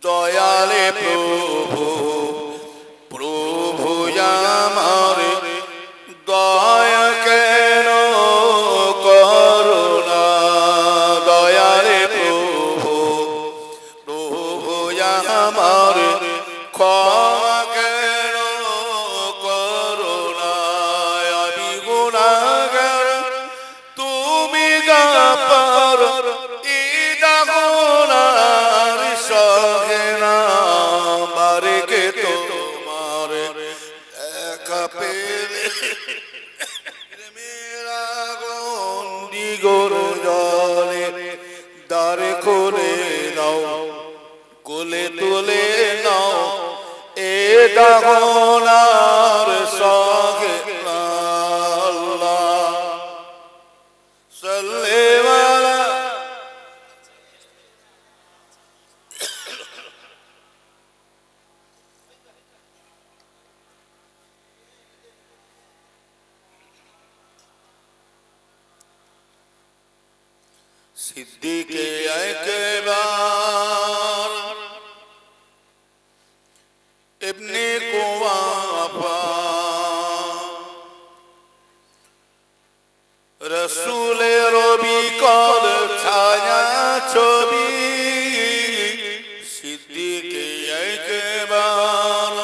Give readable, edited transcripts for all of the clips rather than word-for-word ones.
দয়ালে প্রভু প্রভু আমার দয়া কেন করুণা দয়ালে প্রভু প্রভু আমার ক্ষমা কেন করুণা আমি গুনাহগার তুমি গাফার ইদা গুনার সহে না বারকে তোমার একা পেলে মেরা গন্ডি গোর জলে দ্বারে খুলে দাও কোলে তুলে নাও এ দাগনার সঙ্গে আল্লাহ সাল্লেওয়ালা সিদ্দিকে একবার ইবনে কুওয়াফা রসুলের বিকল ছায়া ছবি সিদ্দিকে একবার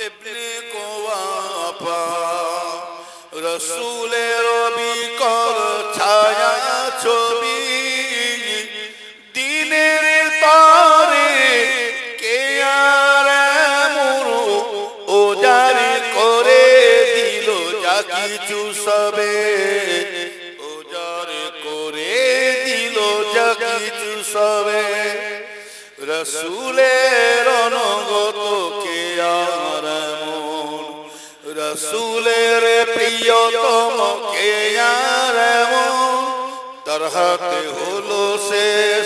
ইবনে কুওয়াফা রসুলের বিকল ছায়া ছবি দিনের তারে কে আর ওজারি করে দিল যা কিছু সবে ওজারি করে দিল যা কিছু সবে রসুলের অনুগত কে আর মন রসুলের প্রিয়তম কে আর মন তার হাতে হলো শেষ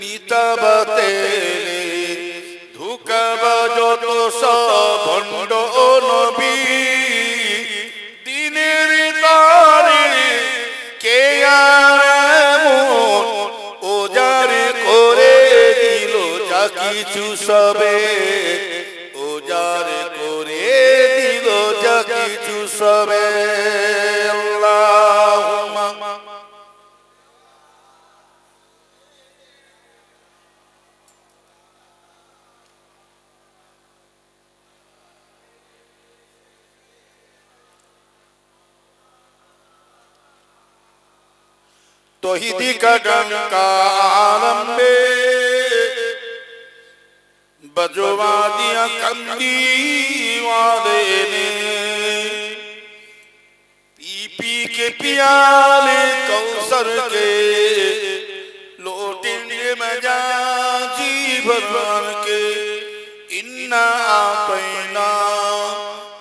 নিতাবাতে ধুকাবা যত সব ভণ্ড নবী দিনের তারে কে আর ওজারে করে দিল যা কিছু সবে ওজারে করে দিল যা কিছু সবে আল্লাহুম্মা तौहीदी का डंका आलम में बजवा दिया कमली वाले ने पी पी के पियाले कौसर के लोटेंगे मजा जी भरवान के इन्ना आतैना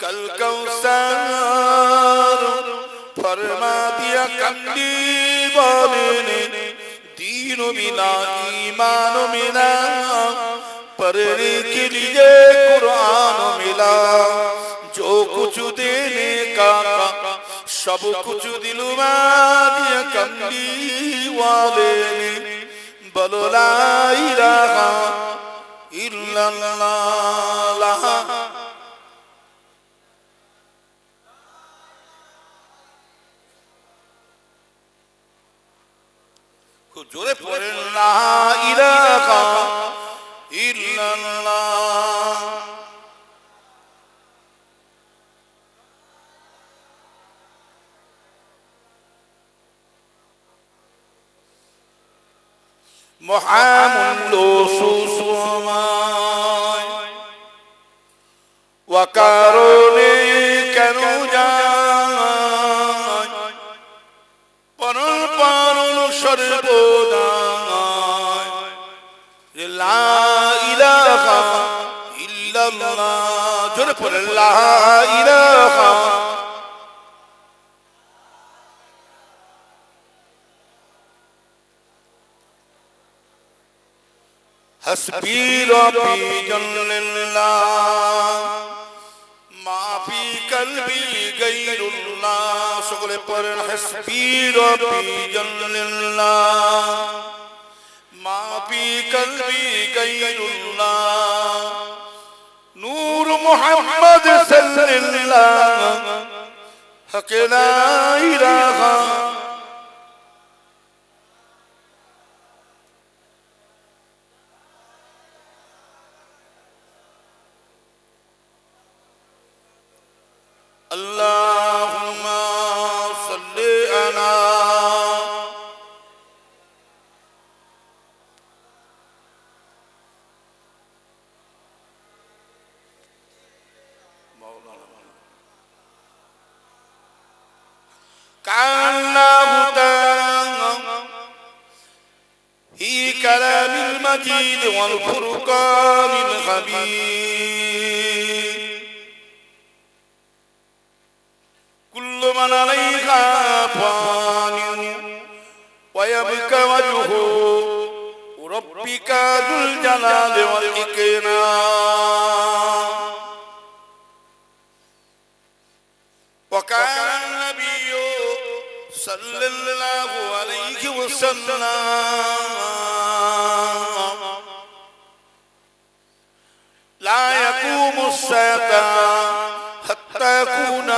कल कौसर फरमा दिया कमली दीन मिला ईमान मिला पढ़ने के लिए कुरान मिला जो कुछ देने का सब कुछ दिलवा दिया कमली वाले ने बोलो ला इलाहा इल्लल्लाह जोरे पढ़े ला इलाहा इल्लल्लाह मुहम्मद सुसुमाय वकारोने कनु जाय परल परल सर्वदाय ला इलाहा इल्लल्लाह जोरे पढ़े ला इलाहा हस्बी रब्बी जल्लल्लाह माफी कल्बी गैरुल्लाह সকলে পড়েন हस्बी रब्बी जल्लल्लाह मा फी कल्बी गैरुल्लाह नूर मोहम्मद सल्लल्लाहु हक़ ला इलाहा अल्लाहुम्मा सल्लि अला كلام المجيد والفرقان الحميد كل من عليها فان ويبقى وجه ربك ذو الجلال والإكرام وكان النبي صلى الله عليه وسلم لا يقوم الساعة حتى يكون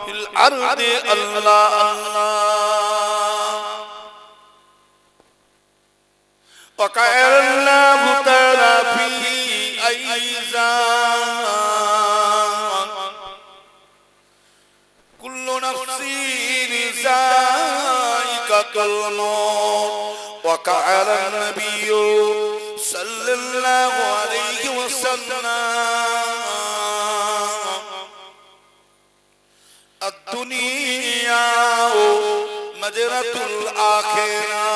في الأرض الله وقال الله تعالى فيه أيضا كل نفس ذائقة الموت وقال النبي صلى الله عليه وسلم الدنيا مجرة الآخرة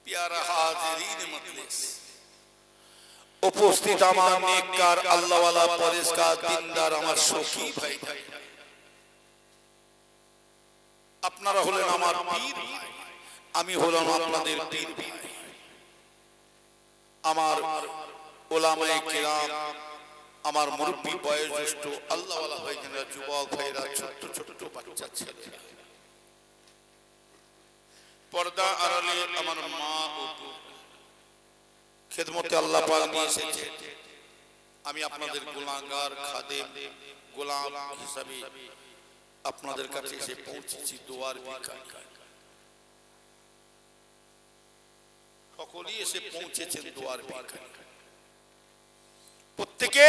प्यारा हाज़िरीन मजलिस उपस्थित আমার নেককার আল্লাহওয়ালা পরেশগার দিনদার আমার সখী ভাই আপনারা হলেন আমার পীর আমি হলাম আপনাদের পীর ভাই আমার উলামায়ে কিরাম আমার মুরব্বি বয়োজ্যেষ্ঠ আল্লাহওয়ালা ভাইজানেরা যুবক ভাইরা ছোট ছোট বাচ্চা ছেলেরা पर्दा आड़ाले আমার মা ও খেদমতে আল্লাহ পাক নিয়ে এসেছে আমি আপনাদের গুনাহগার খাদেম গোলাম হিসাবে আপনাদের কাছে এসে পৌঁছেছি দোয়ার ভিখারি সকলেই এসে পৌঁছেছেন দোয়ার ভিখারি প্রত্যেকে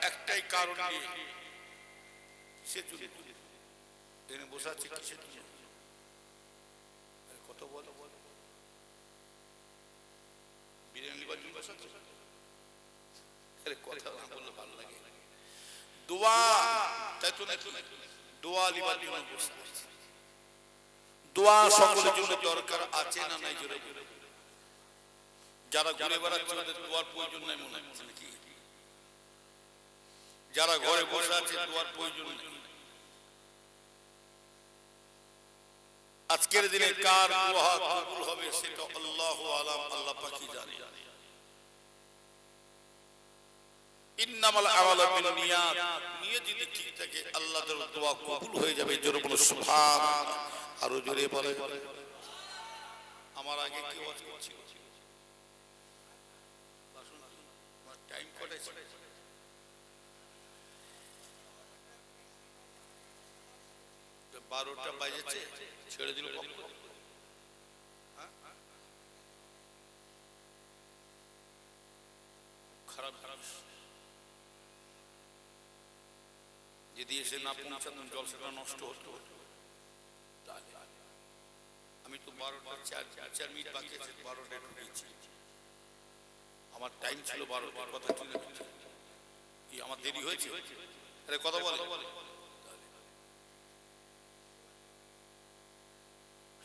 একটাই কারণ নিয়ে সে তিনি বসাচ্ছে কিসের জন্য কত বলো বিরিয়ানি বাজুন বসাচ্ছে আরে কথা না বললে ভালো লাগে দোয়া তাই তো নাকি দোয়া লিবার জন্য বসে দোয়া সকলের জন্য দরকার আছে না নাই জোরে যারা ঘুরে বেড়াচ্ছে তাদের দোয়ার প্রয়োজন নাই মনে হচ্ছে নাকি যারা ঘরে বসে আছে দোয়ার প্রয়োজন নেই আজকের দিনে কার দোয়া কবুল হবে সেটা আল্লাহু আলাম আল্লাহ পাকই জানে ইন্নামাল আমালু বিন্নিয়াত নিয়ত যদি ঠিক থাকে আল্লাহর দোয়া কবুল হয়ে যাবে জোরে বলো সুবহানাল্লাহ আর জোরে বলে আমার আগে কি ওয়াজ করছিল আমার টাইম করেছে 12টা বাজেছে ছেড়ে দিল কখন খারাপ যদি এসে না পৌঁছাতেন জলসাটা নষ্ট হতো আমি তো 12টা 4 মিনিট বাকি আছে 12টা ঢুকেছি আমার টাইম ছিল 12টা কথা ঠিক আছে কি আমার দেরি হয়েছে আরে কথা বলে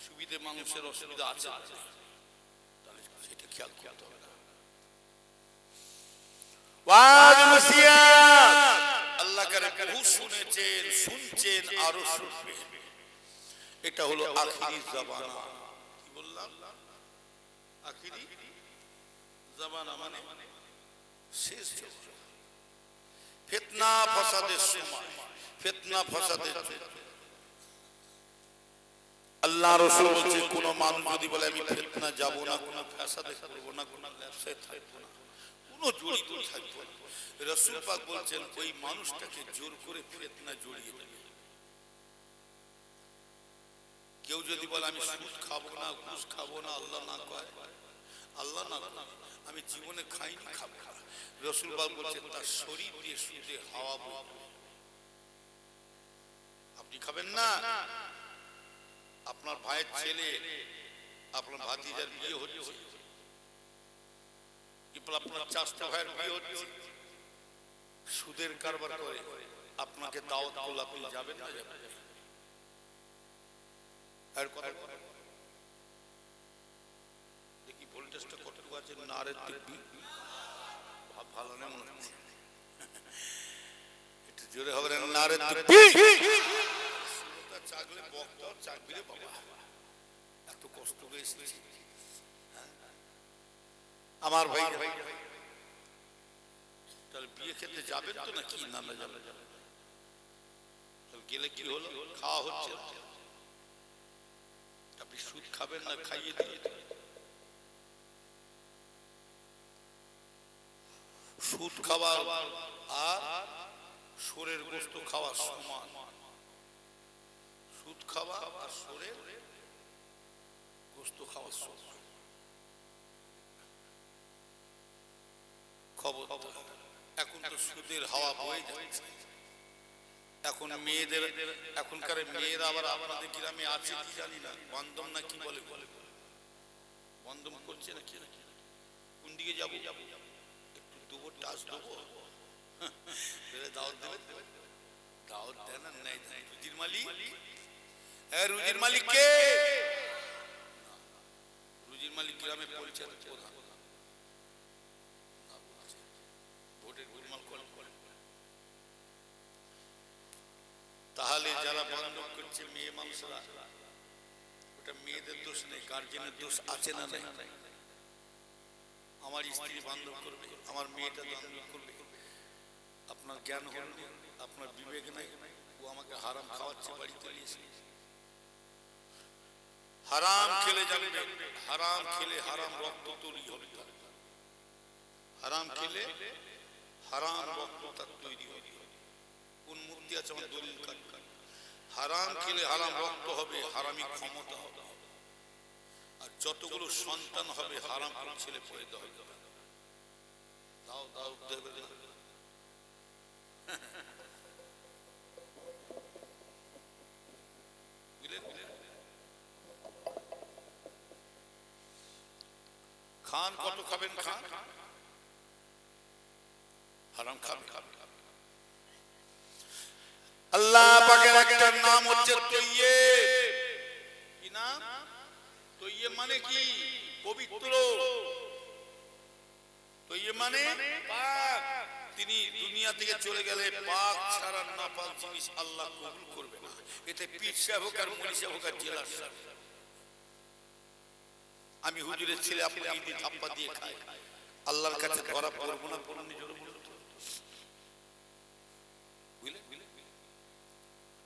সুবিধে মানুষের অসুবিধা আছে তাহলে সেটা খেয়াল করতে হবে না ওয়াজ নসিহত আল্লাহ করে বহু শুনেছেন শুনছেন আর শুনবেন এটা হলো আখিরি জামানা কি বললাম আখিরি জামানা মানে শেষ জমানা, ফিতনা ফাসাদের সময়, ফিতনা ফাসাদের। আল্লাহ রাসূল বলেছেন কোন মানুষ যদি বলে আমি ফিতনা যাব না, কোন ফাসাদে করব না, কোন ব্যবসায় থাকব না, কোন জড়িত থাকব না, রাসূল পাক বলেছেন ওই মানুষটাকে জোর করে ফিতনা জড়িয়ে দেবে। কেউ যদি বলে আমি সুদ খাবো না, ঘুষ খাবো না, আল্লাহ না কয়, আল্লাহ না আমি জীবনে খাইনি খাবো না, রাসূল পাক বলেছেন তার শরীর দিয়ে সুদে হাওয়া বইবে। আপনি খাবেন না? আপনার ভাইয়ের ছেলে, আপনার ভাতিজার বিয়ে হচ্ছে, আপনার চাচা ভাইয়ের বিয়ে হচ্ছে, সুদের কারবার করে আপনাকে দাওয়াত করলে আপনি যাবেন না? যাবেন। আর কথা দেখি ভোল্টেজটা কতটুকু আছে। নারে তাকবীর, ভালো না মনে হচ্ছে, একটু জোরে হবে না? নারে তাকবীর। চাকলে বক্তা চাকবিরে বাবা এত কষ্ট করে এসেছি আমার ভাই। তাহলে বিয়ে খেতে যাবেন তো নাকি? না না যাবেন। গেলে কি হলো? খাওয়া হচ্ছে, আপনি সুদ খাবেন না, খাইয়ে দিয়ে সুদ খাওয়া আর শোরের গোস্ত খাওয়া সমান। সুদ খাওয়া আর শোরের গোস্ত খাওয়া সমান। খবর, এখন তো সুদের হাওয়া বয়ে যাচ্ছে। এখন মেয়েদের, এখনকার মেয়েরা আবার আপনাদের গ্রামে আছে কি জানি না, বন্ধন না কি বলে, বন্ধন করছে না কি? কোন দিকে যাবো? একটু দেবো, টাচ দেবো, দাওয়াত দেবে, দাওয়াত দেন না? নাই, রুজির মালিক, রুজির মালিক কে? রুজির মালিক গ্রামে পরিচয় প্রধান, ভোটের গোলমাল করে। তাহলে যারা বন্ধন করছে মেয়ে মানুষরা, ওটা মেয়েদের দোষ নেই, গার্জেনের দোষ আছে না নাই? আমার স্ত্রী বান্ধব করবে, আমার মেয়েটা বান্ধব করবে, আপনার জ্ঞান হল, আপনার বিবেক নাই, ও আমাকে হারাম খাওয়াচ্ছে বাড়িতে নিয়েছে। হারাম খেলে জানবে, হারাম খেলে হারাম রক্ত তৈরি হবে, হারাম খেলে হারাম রক্ত তার তৈরি হবে। কোন মুক্তি আছে আমার দলিল কাজ? হারাম খেলে হারাম রক্ত হবে, হারামি ক্ষমতা হবে, আর যতগুলো সন্তান হবে হারাম ছেলে পড়ে দেওয়া হবে। দাও দাও দেবে না, খান কত খাবেন, খান, হারাম খাবেন। আল্লাহ পাকের একটা নাম হচ্ছে তৈয়্যিব। কি নাম? তৈয়্যিব মানে কি? পবিত্র। তৈয়্যিব মানে পাক। তিনি দুনিয়া থেকে চলে গেলে পাক ছাড়া নাপাক জিনিস আল্লাহ কবুল করবে না। এতে পীর সাহেব হোক আর মুনি সাহেব হোক আর জেলার সাহেব। আমি হুজুরের ছেলে, আপনি ঈদে থাপ্পা দিয়ে খাই, আল্লাহর কাছে ধরা পড়বো না? পড়ুন নিজের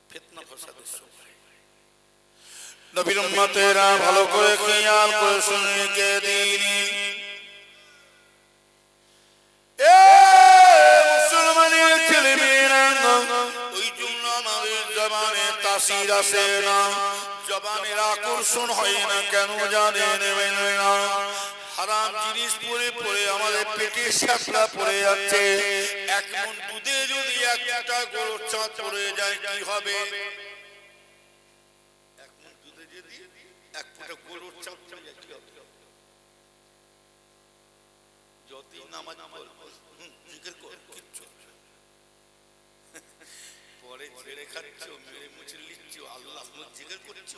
ফিতনা ফাসাদের সময় নবীর উম্মতেরা ভালো করে খেয়াল করে শুনে কে দিন। এ মুসলমানের ছেলে মেয়েরা, ওই জন্য আমাদের জবানে তাসির আসে না, জবানের আকর্ষণ হয় না, কেন জানেন? হারাম জিনিস পরে পরে আমাদের পেটে শাপলা পড়ে যাচ্ছে। এক মন দুধে যদি একটা গরুর চাঁদ পড়ে যায় কি হবে? এক মন দুধে যদি এক ফোঁটা গরুর চাঁদ পড়ে যায় কি হবে? যতই নামাজ পড়ো, জিকির কর, কিচ্ছু পরে ছেড়ে খাচ্ছ, মেরে মুছে লিখছ, আল্লাহ জিকির করছ,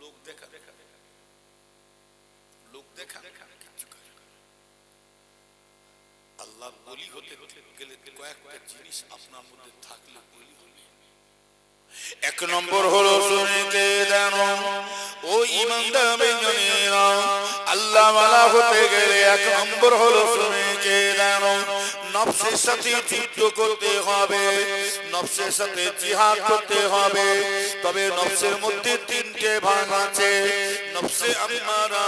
লোক দেখা দেখা লোক দেখা কিচ্ছু করে। আল্লাহ বলি হতে গেলে কয়েকটা জিনিস আপনার মধ্যে থাকলে বলি হবে। এক নম্বর হলো শুনে কে জানো? ও ইমানদার বেঈমানেরা, আল্লাহ ওয়ালা হতে গেলে এক নম্বর হলো শুনে কে জানো, নফসের সাথে যুদ্ধ করতে হবে, নফসের সাথে জিহাদ করতে হবে। তবে নফসের মধ্যে তিনটে ভাগ আছে, নফসে আম্মারা,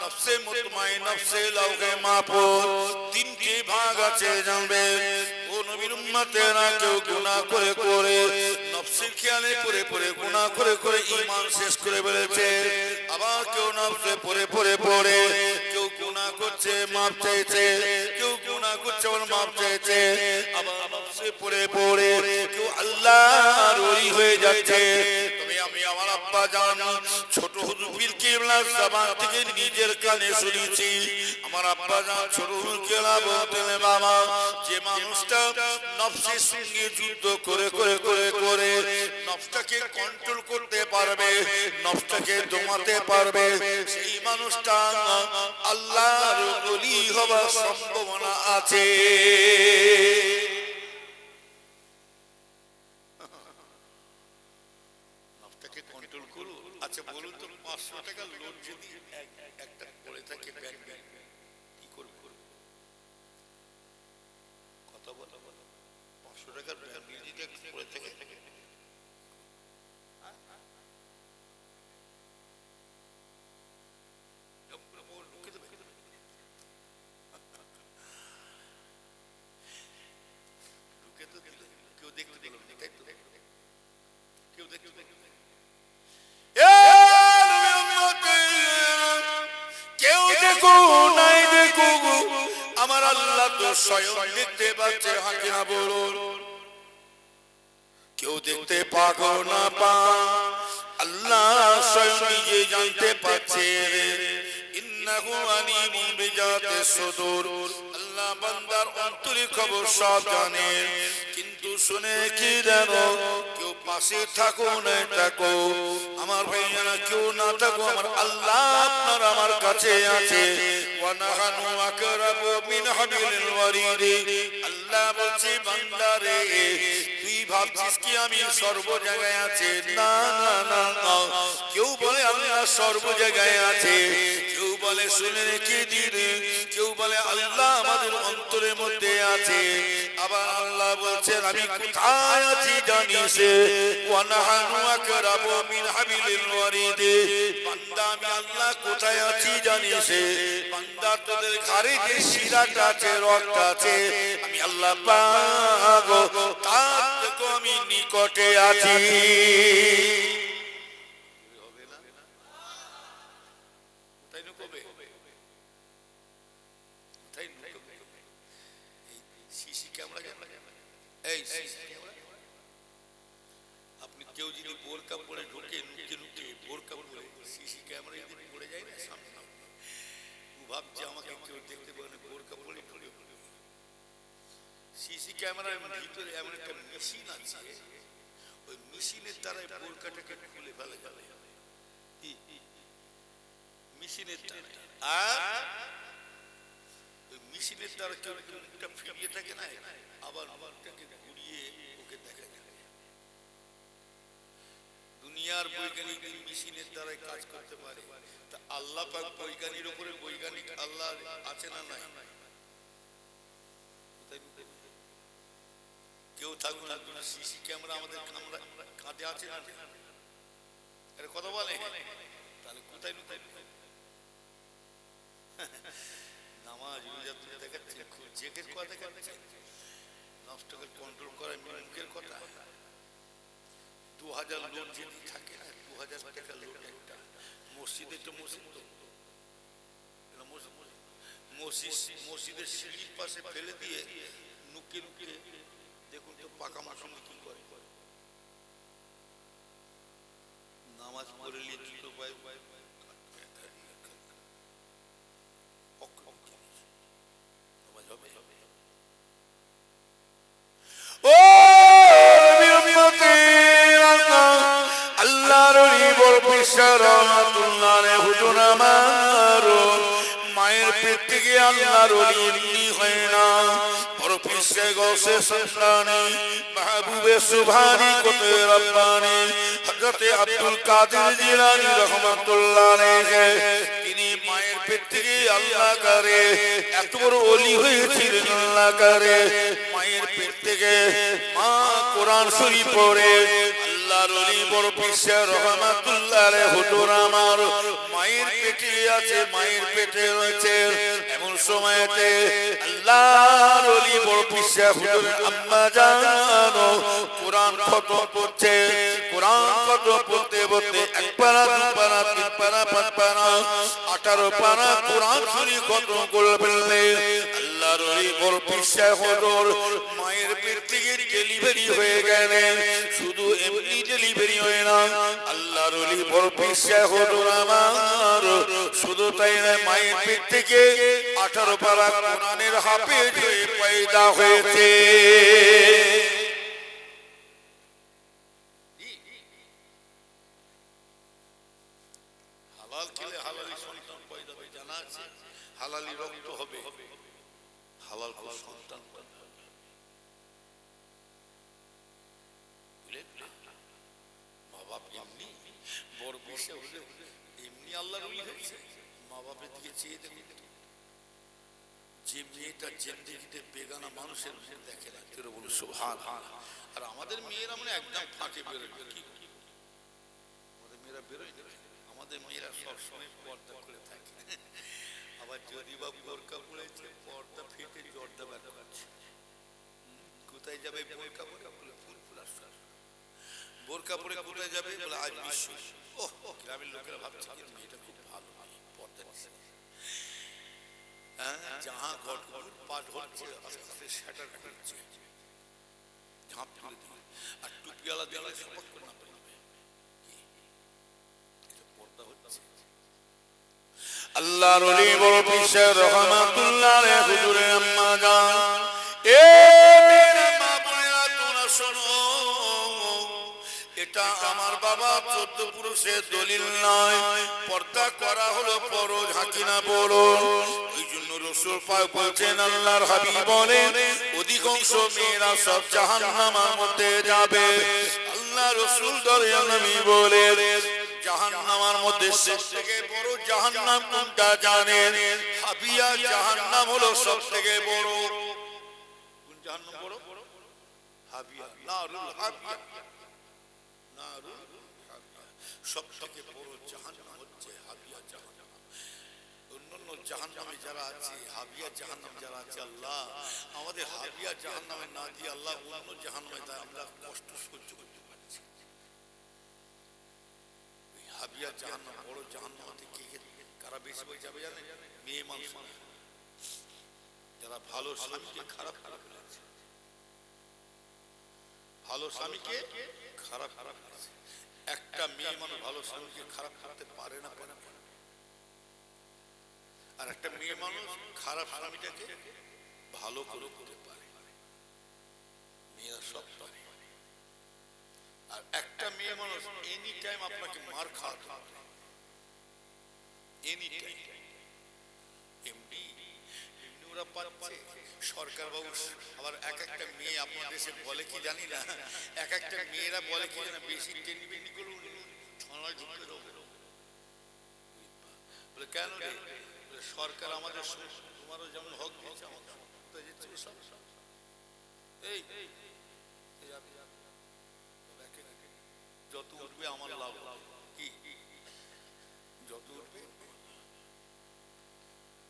নফসে মুতমাইন, নফসে লাওহে মাহফুজ, তিনটে ভাগ আছে জানবে। ও নবীর উম্মতেরা কেউ গুনাহ করে করে নফসের খেয়ালে পড়ে পড়ে গুনাহ করে করে ঈমান শেষ করে ফেলেছে, আবার কেউ নফসে পড়ে পড়ে পড়ে কেউ গুনাহ করছে মাপ চাইছে, কেউ গুনাহ করছে আর মাপ চাইছে, আবার নফসে পড়ে পড়ে কেউ আল্লাহর ওলি হয়ে যাচ্ছে। তবে আমি আমার আব্বা জান ছোট হুজুর পীর কেবলার জবান থেকে নিজের কানে শুনেছি, আমার আব্বা জান ছোট হুজুর কেবলা বলতেন, বাবা যে মানুষটা নফসের সঙ্গে যুদ্ধ করে করে করে করে নফসটাকে কন্ট্রোল করতে পারবে, নফসটাকে দমাতে পারবে, সেই মানুষটা আল্লাহর ওলি হওয়ার সম্ভাবনা আছে। নফসটাকে কন্ট্রোল করুন। আচ্ছা বলুন তো, 500 টাকা লোন যদি একটা পড়ে থাকে ব্যাংকে, কি করবে? কথা বলো, 500 টাকার ব্যাংকে যদি পড়ে থাকে, আমার আল্লাহ তো স্বয়ং দেখতে পাচ্ছে, হাঁকে না বলুন, কেউ দেখতে পাগো না পা, আল্লাহ স্বয়ং নিজে জানতে পারছে। ইন্নাহু আলিমুন বিজাতিস সুদূর, আল্লাহ বান্দার অন্তরের খবর সব জানে। কিন্তু শুনে কি জানো, কেউ পাশে থাকো না থাকো, আমার ভাইয়ানা কেউ না থাকো, আমার আল্লাহ আপনার আমার কাছে আছে। ওয়া নাহানু আকরাবু মিন হাবিলিল ওয়ারিদ, আল্লাহ বলছে বান্দারে তুই ভাবছিস কি আমি সর্ব জায়গায় আছে? না না না না, কেউ বলে আল্লাহ সর্ব জায়গায় আছে, কেউ বলে শুনে রেখে দিন, কেউ বলে আল্লাহ আমাদের অন্তরের মধ্যে আছে। আবার আল্লাহ বলছেন আমি কোথায় আছি জানিস? ওয়া নাহানু আকরাবু মিন হাবিলিল ওয়ারিদ, বান্দা আমি আল্লাহ কোথায় আছি জানিস? বান্দা তোদের ঘাড়ে যে শিরাটা আছে, রক্ত আছে, আমি আল্লাহ পাক তার থেকে আমি নিকটে আছি। আপনি কেউ যদি বোরকা পরে ঢুকে নুকে নুকে বোরকা পরে সিসি ক্যামেরা যদি পড়ে যায় না সামনে, ভাবছে আমাকে কেউ দেখতে পারে, বোরকা পরে ঢুকে সিসি ক্যামেরার ভিতরে এমন একটা মেশিন আছে, ওই মেশিনের দ্বারা বোরকাটাকে খুলে ফেলে যাবে, মেশিনের দ্বারা। আর ওই মেশিনের দ্বারা কেউ মুখটা ফিরিয়ে থাকে না, আবার মুখটাকে ঘুরিয়ে ওকে দেখা যায়। দুনিয়ার বৈজ্ঞানিক মেশিনের দ্বারা কাজ করতে পারে, তা আল্লাহ পাক বৈজ্ঞানিক উপরে বৈজ্ঞানিক আল্লাহ আছে না নাই? কেউ থাকুন না, সিসি ক্যামেরা আমাদের কাঁধে আছে না, এর কথা বলে, তাহলে কোথায় লুকাই? নামাজ দেখাচ্ছে, জেকের কথা দেখাচ্ছে, নফসটাকে কন্ট্রোল করা মুখের কথা। 2000 লোন যদি থাকে না, 2000 টাকা লোন একটা মসজিদে, তো মসজিদের সিঁড়ির পাশে ফেলে দিয়ে নুকে নুকে দেখুন তো পাকা মাসুম কি করে। নামাজ পড়ে জুতো পায় মায়ের পেট থেকে আল্লাহর ওলি হয় না, বড় পিসে গৌসে সুলতানি মাহবুবে সুবহানি কোতে রব্বানি হযরত আব্দুল কাদের জিলানী রাহমাতুল্লাহ আলাইহি, তিনি মায়ের পেট থেকে আল্লাহ করে এত বড় ওলি হয়েছিলেন আল্লাহ করে মায়ের পেট থেকে মা কোরআন শরীফ পড়ে আল্লাহর ওলি বড় পীর রহমাতুল্লাহ আলাইহি হুজুর আমার মায়ের পেটে আছে মায়ের পেটে রয়েছে এমন সময়তে আল্লাহর ওলি বড় পীর হুজুর আম্মা জানো কোরআন খতম করছে কোরআন খতম পড়তে পড়তে এক পারা দুই পারা তিন পারা পাঁচ পারা 18 পারা কোরআন শরীফ খতম করে ফেললে আল্লাহর ওলি বড় পীর হুজুর মায়ের পেট থেকে ডেলিভারি হয়ে গেলেন শুধু এমনি ডেলিভারি হয় না আল্লাহর ওলি বড় পীর হুজুর আমার শুধু তাই না মায়ের পেট থেকে 18 পারা কোরআনের হাফেজ হয়ে পয়দা হয়েছে হালাল খেলে হালালি সন্তান পয়দা হবে জানা আছে হালালি রক্ত হবে হালাল সন্তান মা বাপ এমনি বড় বিষয় হলে এমনি আল্লাহর ওলি হয়েছে মা বাপের দিকে চেয়ে দেখুন যে মেয়েটা জিন্দেগিতে বেগানা মানুষের মুখ দেখে না কেউ বলুন সুবহানাল্লাহ আর আমাদের মেয়েরা মানে একদম ফাঁকে বেরোয় কি আমাদের মেয়েরা বেরোয় আমাদের মেয়েরা সবসময় পর্দা করে থাকে আবার যদি বা বোরকা পড়েছে পর্দা ফেটে জর্দা বের করছে কোথায় যাবে বোরকা পরে বলে ফুল ফুল আসছে বোরকা পরে কোথায় যাবে বলে আজ বিশ্ব ওহ গ্রামের লোকেরা ভাবছে মেয়েটা খুব ভালো পর্দা নিচ্ছে जहां घट पाठ হচ্ছে আস্তে আস্তে শাটার খুলছে ঝাঁপ তুলে দিয়ে আর টুপিওয়ালা দিলে সপক করে না পারবে এটা পর্দা হচ্ছে আল্লাহর ওলি বড় পীর রহমাতুল্লাহ আলাইহি হুজুরের আম্মা জান এ মেরা মা বোনেরা তোমরা শোনো এটা আমার বাবা 14 পুরুষের দলিল নয় পর্দা করা হলো ফরজ হাকিনা বলো ওই জন্য রাসূল পাক বলেন আল্লাহর হাবিব বলেন অধিকাংশ মেয়েরা সব জাহান্নামের মধ্যে যাবে আল্লাহ রাসূল দয়াল নবী বলেন জাহান্নামের মধ্যে সবথেকে বড় জাহান্নাম কোনটা জানেন হাবিয়া জাহান্নাম হলো সবথেকে বড় কোন জাহান্নাম বড় হাবিয়া নারুল হাবিয়া সবথেকে বড় জাহান্নাম হচ্ছে হাবিয়া জাহান্নাম অন্যান্য জাহান্নামে যারা আছে হাবিয়া জাহান্নাম যারা আছে আল্লাহ আমাদের হাবিয়া জাহান্নামে না দিয়ে আল্লাহ অন্য জাহান্নামে আমরা কষ্ট সহ্য করতে পারছি হাবিয়া জাহান্নাম বড় জাহান্নাম থেকে কারা বেশি হয়ে যাবে জানেন মেয়ে মানুষ যারা ভালো স্বামীকে খারাপ খারাপ লাগছে ভালো স্বামীকে খারাপ খারাপ লাগছে একটা মেয়ে মানুষ ভালো স্বামীকে খারাপ করতে পারে না আর একটা মেয়ে মানুষ খারাপ স্বামীটাকে ভালো করে করতে পারে মেয়েরা সব পারে আর একটা মেয়ে মানুষ এনি টাইম আপনাকে মার খাওয়াতে পারে এনি টাইম এমনি ওরা পাচ্ছে সরকার বাবু আবার এক একটা মেয়ে আপনার দেশে বলে কি জানি না এক একটা মেয়েরা বলে কি জানা বেশি টেনিবেনি করুন থানায় ঢুকে দেবো বলে কেন রে সরকার আমাদের তোমারও যেমন হক দিয়েছে আমাদের এই যত উঠবে আমার লাভ কি যত উঠবে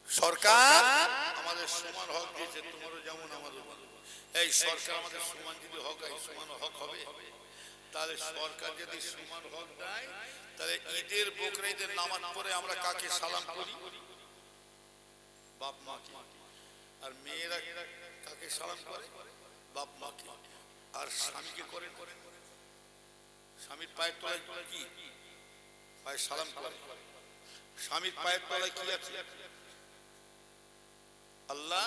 সরকার আমাদের সমান হক দিয়েছে তোমারও যেমন আমাদের এই সরকার আমাদের সমান যদি হক হয় সমান হক হবে তাহলে সরকার যদি সমান হক দেয় তাহলে ঈদের বকরা ঈদের নামাজ পড়ে আমরা কাকে সালাম করি বাপ মাকে আর মেয়েরা কাকে সালাম করে বাপ মাকে আর স্বামীকে করে স্বামীর পায়ের তলায় কি পায়ে সালাম করে স্বামীর পায়ের তলায় কি আছে আল্লাহ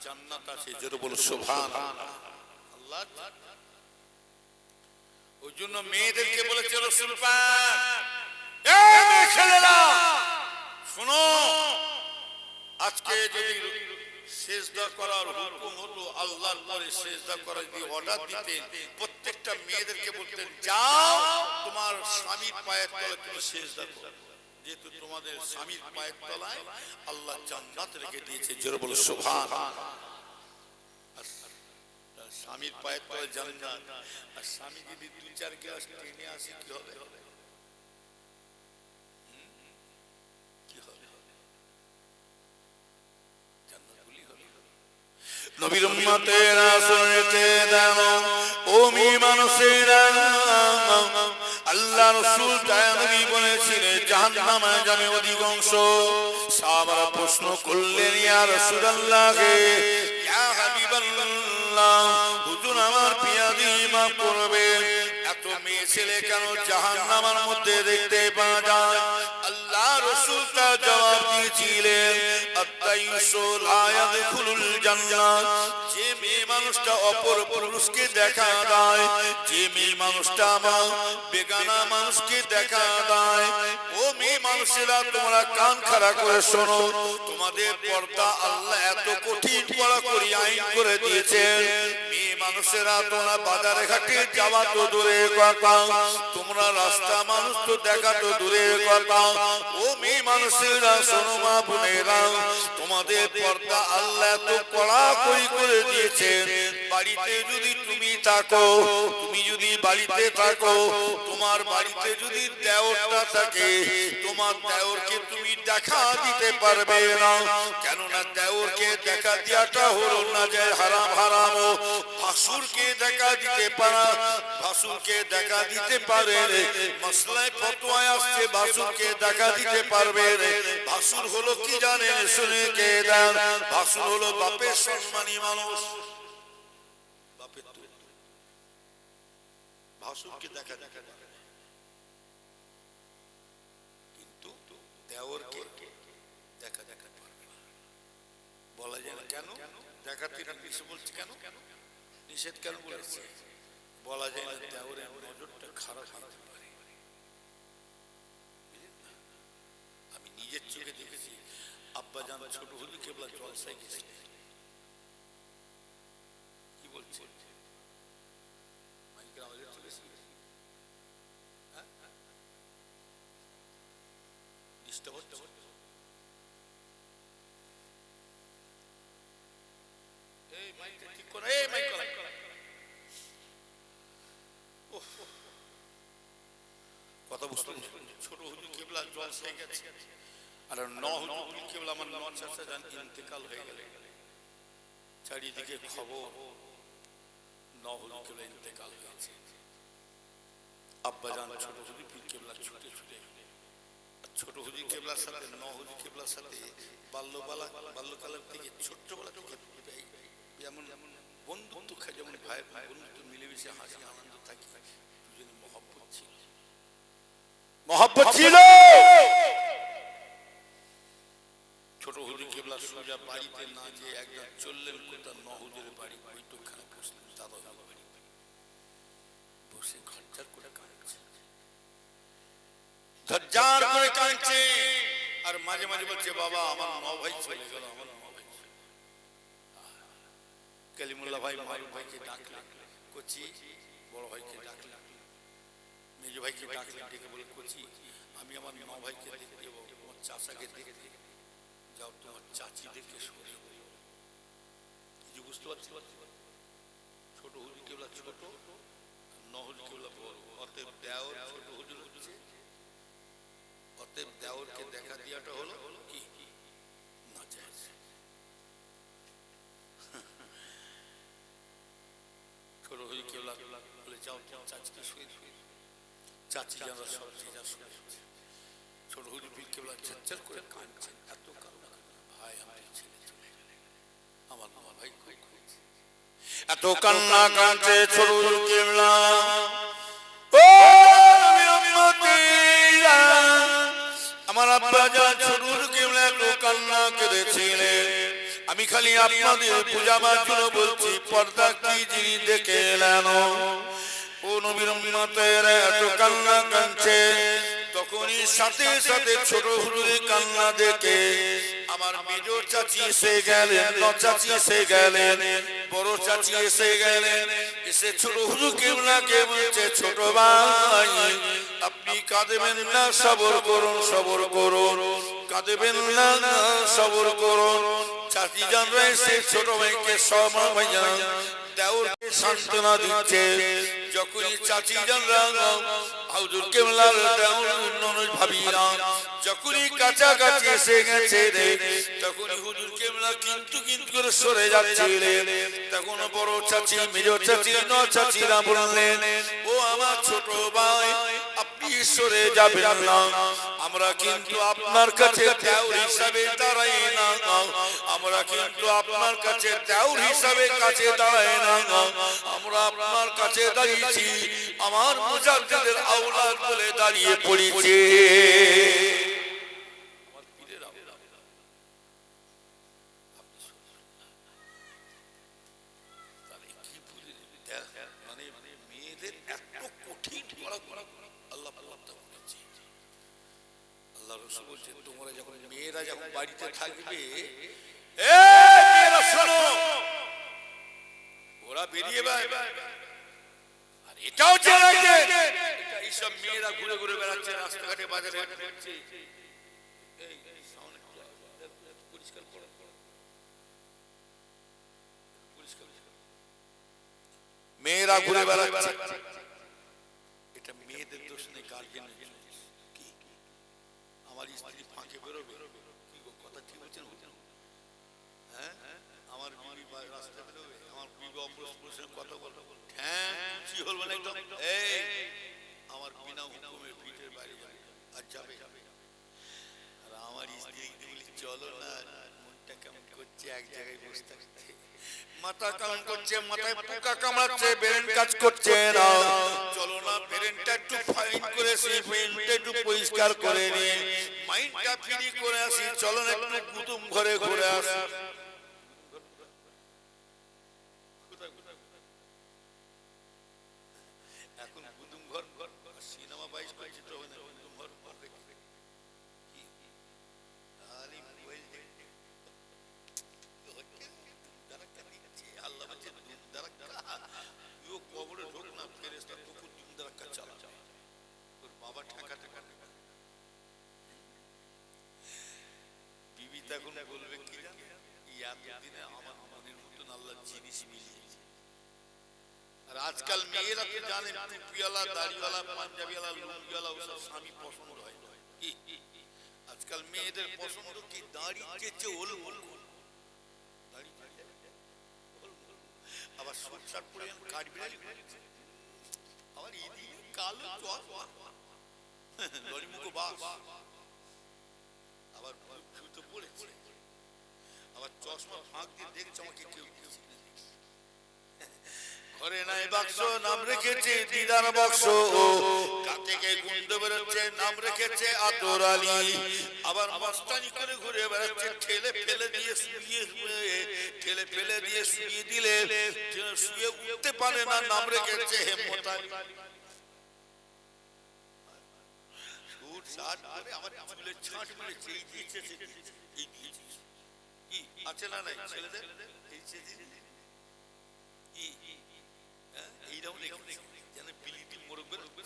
জান্নাত আছে জোরে বলো সুবহানাল্লাহ আল্লাহ ওই জন্য মেয়েদেরকে বলেছে রাসূল পাক এই মেয়ে ছেলেরা শুনো আজকে যদি সিজদা করার হুকুম হতো আল্লাহর পরে সিজদা করার যদি অর্ডার দিতেন প্রত্যেকটা মেয়েদেরকে বলতেন যাও তোমার স্বামীর পায়ের তলায় তুমি সিজদা করো যেহেতু তোমাদের স্বামীর পায়ের তলায় আল্লাহ জান্নাত রেখে দিয়েছে, জোরে বলো সুবহানাল্লাহ। স্বামীর পায়ের তলায় জান্নাত, আর স্বামী যদি 2-4 গ্লাস টেনে আসে কি হবে? নবীর উম্মতেরা শুনতে দাও, ও মানুষেরা, আল্লাহ রাসূল তাআলা নবী বলেছিলেন জাহান্নামে যাবে অধিকাংশ। সাহাবারা প্রশ্ন করলেন, ইয়া রাসূলুল্লাহ, ইয়া হাবিবাল্লাহ, হুজুর আমার পিয়াদি মাফ করবেন, এত মেয়ে ছেলে কেন জাহান্নামের মধ্যে দেখতে পাওয়া যায়? আল্লাহ রাসূল তা জবাব দিয়েছিলেন, আত-তাইয়িসু লা ইয়াদখুলুল জান্নাহ, যে মেয়ে মানুষটা অপর পুরুষকে দেখা দেয়, যে মেয়ে মানুষটা আমার বেগানা মানুষকে দেখা দেয়, ও মেয়ে মানুষেরা তোমরা কান খাড়া করে শোনো, তোমাদের পর্দা আল্লাহ এত কঠিন কড়াকড়ি আইন করে দিয়েছেন। মেয়ে মানুষেরা তোমরা বাজারে ঘাটে যাওয়া তো দূরের কথা, তোমরা রাস্তা মানুষ তো দেখা তো দূরের কথা, ও মেয়ে মানুষেরা শোনো মা বোনেরা, তোমাদের পর্দা আল্লাহ এত কড়াকড়ি করে দিয়েছেন। বাড়িতে যদি তুমি থাকো, তুমি যদি বাড়িতে থাকো, তোমার বাড়িতে যদি দেওরটা থাকে, তোমার দেওরকে তুমি দেখা দিতে পারবে না, কেননা দেওরকে দেখা দেওয়াটা হলো না যে হারাম হারাম। ভাসুরকে দেখা দিতে পারা, ভাসুরকে দেখা দিতে পারে, মাসলায় ফতোয়া আসছে ভাসুরকে দেখা দিতে পারবে। ভাসুর হলো কি জানেন? শুনে কে দেন, ভাসুর হলো বাপের সম্মানী মানুষ, বাপের তো ভাসুরকে দেখা দেখা কিন্তু দেওরকে দেখা দেখা পারবে না। বলা যায় না কেন? দেখাতে নিষেধ বলছে কেন? নিষেধ কেন বলেছে? বলা যায় না, দেওরের নজরটা খারাপ হতে পারে। আমি নিজের চোখে দেখেছি, আব্বা জান ছোট হুজুর কেবলা জলসায় গেছে। কি বলছে? মাইকের আওয়াজ চলেছে, ডিস্টার্ব হচ্ছে। এই মাইকটা ঠিক করো, এই মাইক করা। কথা বুঝতে ছোট হুজুর কেবলা জলসায় গেছে, আর হুজুর কেবলা আমার চাচা জান ইন্তেকাল হয়ে গেলে, চারিদিকে খবর হুজুর কেবলা ইন্তেকাল হয়েছে। আব্বা জান ছোট হুজুর পীর কেবলা ছুটে ছুটে, ছোট হুজুর কেবলার সাথে হুজুর কেবলার সাথে বাল্যকালের থেকে ছোট্টবেলা থেকে যেমন বন্ধুত্ব খায়, যেমন ভাই বন্ধুত্ব মিলেমিশে হাসি আনন্দ থাকি, দুজনে মহব্বত ছিল, মহব্বত ছিল। ছোট হুজুর কেবলা সোজা বাড়িতে না যে একজন চললেন কোথা হুজুরের বাড়ি, বৈঠকখানে বসলেন, দাদা বাড়ি বসে খরচার করে কাঁদছে, ধজ্জার করে কাঁদছে, আর মাঝে মাঝে বলছে, বাবা আমার ভাই চলে গেল, আমার ভাই। কালিমুল্লাহ ভাই মারুফ ভাইকে ডাকলেন, কোচি বড় ভাইকে ডাকলেন, মেজ ভাইকে ডাকলেন, ডেকে বলে, কোচি আমি আমার ভাইকে দেখতে যাবো, আমার চাচাকে দেখতে যাও, তোমার চাচিদেরকে সরিয়ে দিও। কিছু বুঝতে পারছি? ছোট হুজুর কেবলা ছোট, হুজুর কেবলা বড়, অতএব দেওর ছোট হুজুর হচ্ছে, অতএব দেওরকে দেখা দেওয়াটা হলো কি না জায়েজ। ছোট হুজুর কেবলা বলে, যাও তোমার চাচিকে শুয়ে শুয়ে, চাচি যেন সব যা শুয়ে। ছোট হুজুর পীর কেবলা ঝরঝর করে কাঁদছেন, এত কান্না, ভাই আমার ছেলে চলে গেলে, আমার ভাই কই, এত কান্না কাঁদছে ছোট হুজুর কেবলা। ও আমার আব্বা জান ছোট হুজুর কেবলা এত কান্না কেঁদেছিলেন। আমি খালি আপনাদের পূজাবার জন্য বলছি, পর্দা কি জিনিস দেখে এলেন। ও নবীর উম্মতেরা এত কান্না কাঁদছে, তখনই সাথে সাথে ছোট হুজুরের কান্না দেখে আমার মেজর চাচি এসে গেলেন, চাচি এসে গেলেন, বড় চাচি চাচি এসে গেলেন, এসে ছোট হুজুর কেবলাকে বলছে, ছোট ভাই আপনি কাঁদবেন না, সবর করুন, সবর করুন, কাঁদবেন না, সবর করুন। চাচি জানরা এসে ছোট ভাইকে দেওরকে সান্ত্বনা দিচ্ছে। যখনই চাচি জানরা হুজুর কেবলার দেওর ননদ ভাবিরা যখনই কাছাকাছি এসে গেছে তখনই হুজুর কেবলা কিন্তু কিন্তু করে সরে যাচ্ছিলেন। তখন বড় চাচি, মেজ চাচি, ন চাচিরা বললেন, ও আমার ছোট ভাই আপনি সরে যাবেন না, আমরা কিন্তু আপনার কাছে দেওর হিসাবে দাঁড়াই না, আমরা কিন্তু আপনার কাছে দেওর হিসাবে কাছে দাঁড়াই না, আমরা আপনার কাছে দাঁড়িয়েছি আমার মুজাদ্দিদের আওলাদ বলে দাঁড়িয়ে পড়েছে। মানে মেয়েদের এত কঠিন আল্লাহ আল্লাহ রাসূল বলছেন, তোমরা যখন মেয়েরা যখন বাড়িতে থাকবে, শোনো, ওরা বেরিয়ে আর এটাও এইসব মেয়েরা ঘুরে ঘুরে বেড়াচ্ছে রাস্তাঘাটে, বাজারে ঘুরছে, মেয়েরা ঘুরে বেড়াচ্ছে, এটা মেয়েদের দোষ নেই, গার্জেনের দোষ। কি আমার স্ত্রী ফাঁকে বেরোবে, কি গো কথা ঠিক বলছেন? হ্যাঁ, আমার বিবি রাস্তায় বেরোবে, আমার বিবি অপরের কথা বলবে, হ্যাঁ কি হলো না একদম, এই আমার বিনা হুকুমে পিঠের বাইরে আর যাবে। আর আমার স্ত্রী বলি, চলো না, মনটা কেমন করছে, এক জায়গায় বসে থাকতে, মাথা কামড় করছে, মাথায় পোকা কামড়াচ্ছে, ব্রেন কাজ করছে না, চলো না ব্রেনটা একটু ফাইন করে আসি, ব্রেনটা একটু পরিষ্কার করে নিয়ে মাইন্ডটা ফ্রি করে আসি, চলো না একটু কুতুম ঘরে ঘুরে আসি। এখন কুতুম ঘর সিনেমা বাইশ করছে তো না, কুতুম ঘর কবরে ঢোক না, ফেরেশতা কুকুর দুম দাঁড়া চালা, তোর বাবা ঠাকা ঠাকা। বিবি তখন বলবে কি জানে, এতদিনে আমার মনের মতন আল্লাহ জিনিস মিলিয়েছে। আর আজকাল মেয়েরা তো জানেন, টুপিওয়ালা, দাড়িওয়ালা, পাঞ্জাবিওয়ালা, লুঙ্গিওয়ালা ওসব স্বামী পছন্দ হয় না। আজকাল মেয়েদের পছন্দ কি, দাড়ি চেচে ওল মোল, দাড়ি আবার শর্ট শার্ট পরে কাঠবিড়ালি, আবার ইদি কালো লরিমুখ বাস, আবার জুতো পড়েছে, আবার চশমা ফাঁক দিয়ে দেখছে আমাকে কেউ ঘরে নাই বাক্স, নাম রেখেছে দিদার বক্স, থেকে গুন্ড বেরোচ্ছে, নাম রেখেছে আতর আলী, আবার মস্তানি করে ঘুরে বেড়াচ্ছে, ঠেলে ফেলে দিয়ে ঠেলে ফেলে দিয়ে শুয়ে দিলে শুয়ে উঠতে পারে না, নাম রেখেছে হেমত আলী। আমার চুলের ছাঁট মেরেছে, আছে না নাই ছেলেদের এইরকম যেন বিলিতি মোরগ বেরোবে,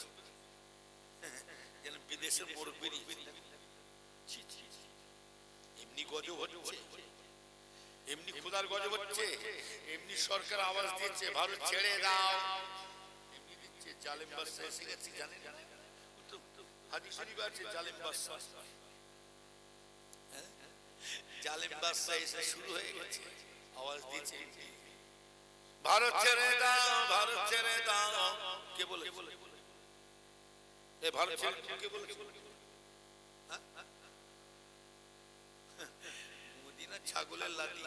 যেন বিদেশের মোরগ বেরিয়ে, এমনি গজব হচ্ছে, এমনি খোদার গজব হচ্ছে, এমনি সরকার আওয়াজ দিচ্ছে ভারত ছেড়ে দাও, এমনি দিচ্ছে। জালেম বাদশা এসে গেছে, জানেন হাদিস শরীফে আছে জালেম বাদশা, জালেম বাদশা এসে শুরু হয়ে গেছে, আওয়াজ দিচ্ছে ভারত ছেড়ে দাও, ভারত ছেড়ে দাও। কে বলে ভারত ছেড়ে কে বলে? মদিনা ছাগলের লাঠি।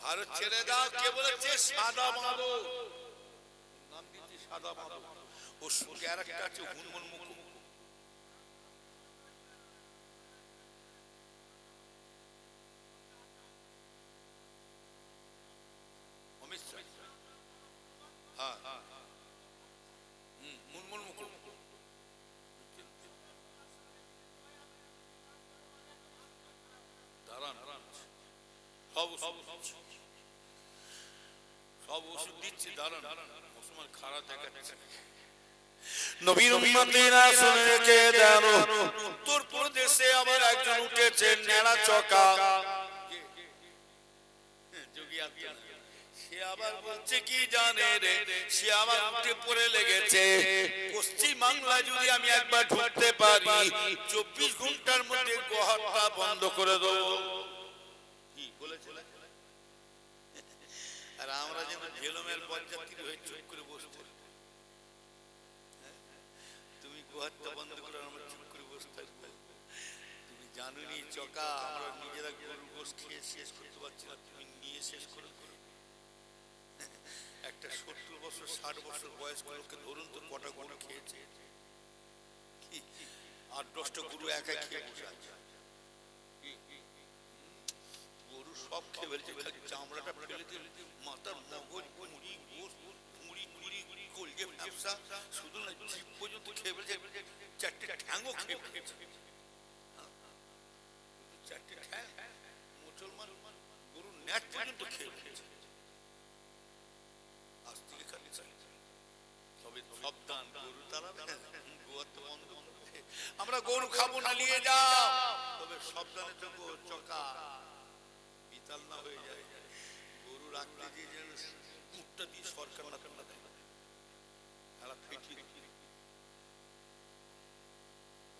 ভারত ছেড়ে দাও কে বলেছে? সাদা মাধব, নাম দিচ্ছে সাদা মাধব। ও সঙ্গে আর একটা আছে হুনমুন মুখ, সব ওষুধ দিচ্ছি, দাঁড়ান, মুসলমান খারাপ দেখাচ্ছে। নবীর উম্মতিরা শুনে রেখে দেন, উত্তর প্রদেশে আবার একজন উঠেছে নেড়া চকা যোগী আদিত্যনাথ। সে আবার বলছে কি জানে রে, সে আবার উঠে পড়ে লেগেছে, পশ্চিম বাংলায় যদি আমি একবার ঢুকতে পারি 24 ঘন্টার মধ্যে গোহত্যা বন্ধ করে দেবো। কি বলেছে? আর আমরা যেন ঝেলমের বরযাত্রী হয়ে চুপ করে বসতে, তুমি গোহত্যা বন্ধ করে আমরা চুপ করে বসে থাকবো। তুমি জানোনি চকা, আমরা নিজেরা গরুর গোশ খেয়ে শেষ করতে পারছি না, তুমি নিয়ে শেষ করে করো। একটা 70 বছর 60 বছর বয়স্ক লোককে ধরুন তো কটা গরু খেয়েছে, কি 8-10টা গরু একা খেয়ে বসে আছে। গরু সব খেয়ে ফেলছে, খালি চামড়াটা ফেলে দিয়ে মাথার মগজ মুড়ি গোশ মুড়ি মুড়ি কলজে ব্যবসা শুধু না জিভ পর্যন্ত খেয়ে ফেলছে, 4টে ঠ্যাংও খেয়ে ফেলছে। 4টে ঠ্যাং মুসলমান গরুর ন্যাট পর্যন্ত খেয়ে ফেলছে। আজ থেকে খালি তবে সাবধান, গরু তারা গোয়াতে বন্ধ করবে। আমরা গরু খাবো না, নিয়ে যাও, তবে সাবধানে থাকো, চকা বিতাল না হয়ে যায়। গরু রাখতে গিয়ে যেন উটটা দিয়ে সরকার না তোমরা দেয়, তারা ফেটিয়ে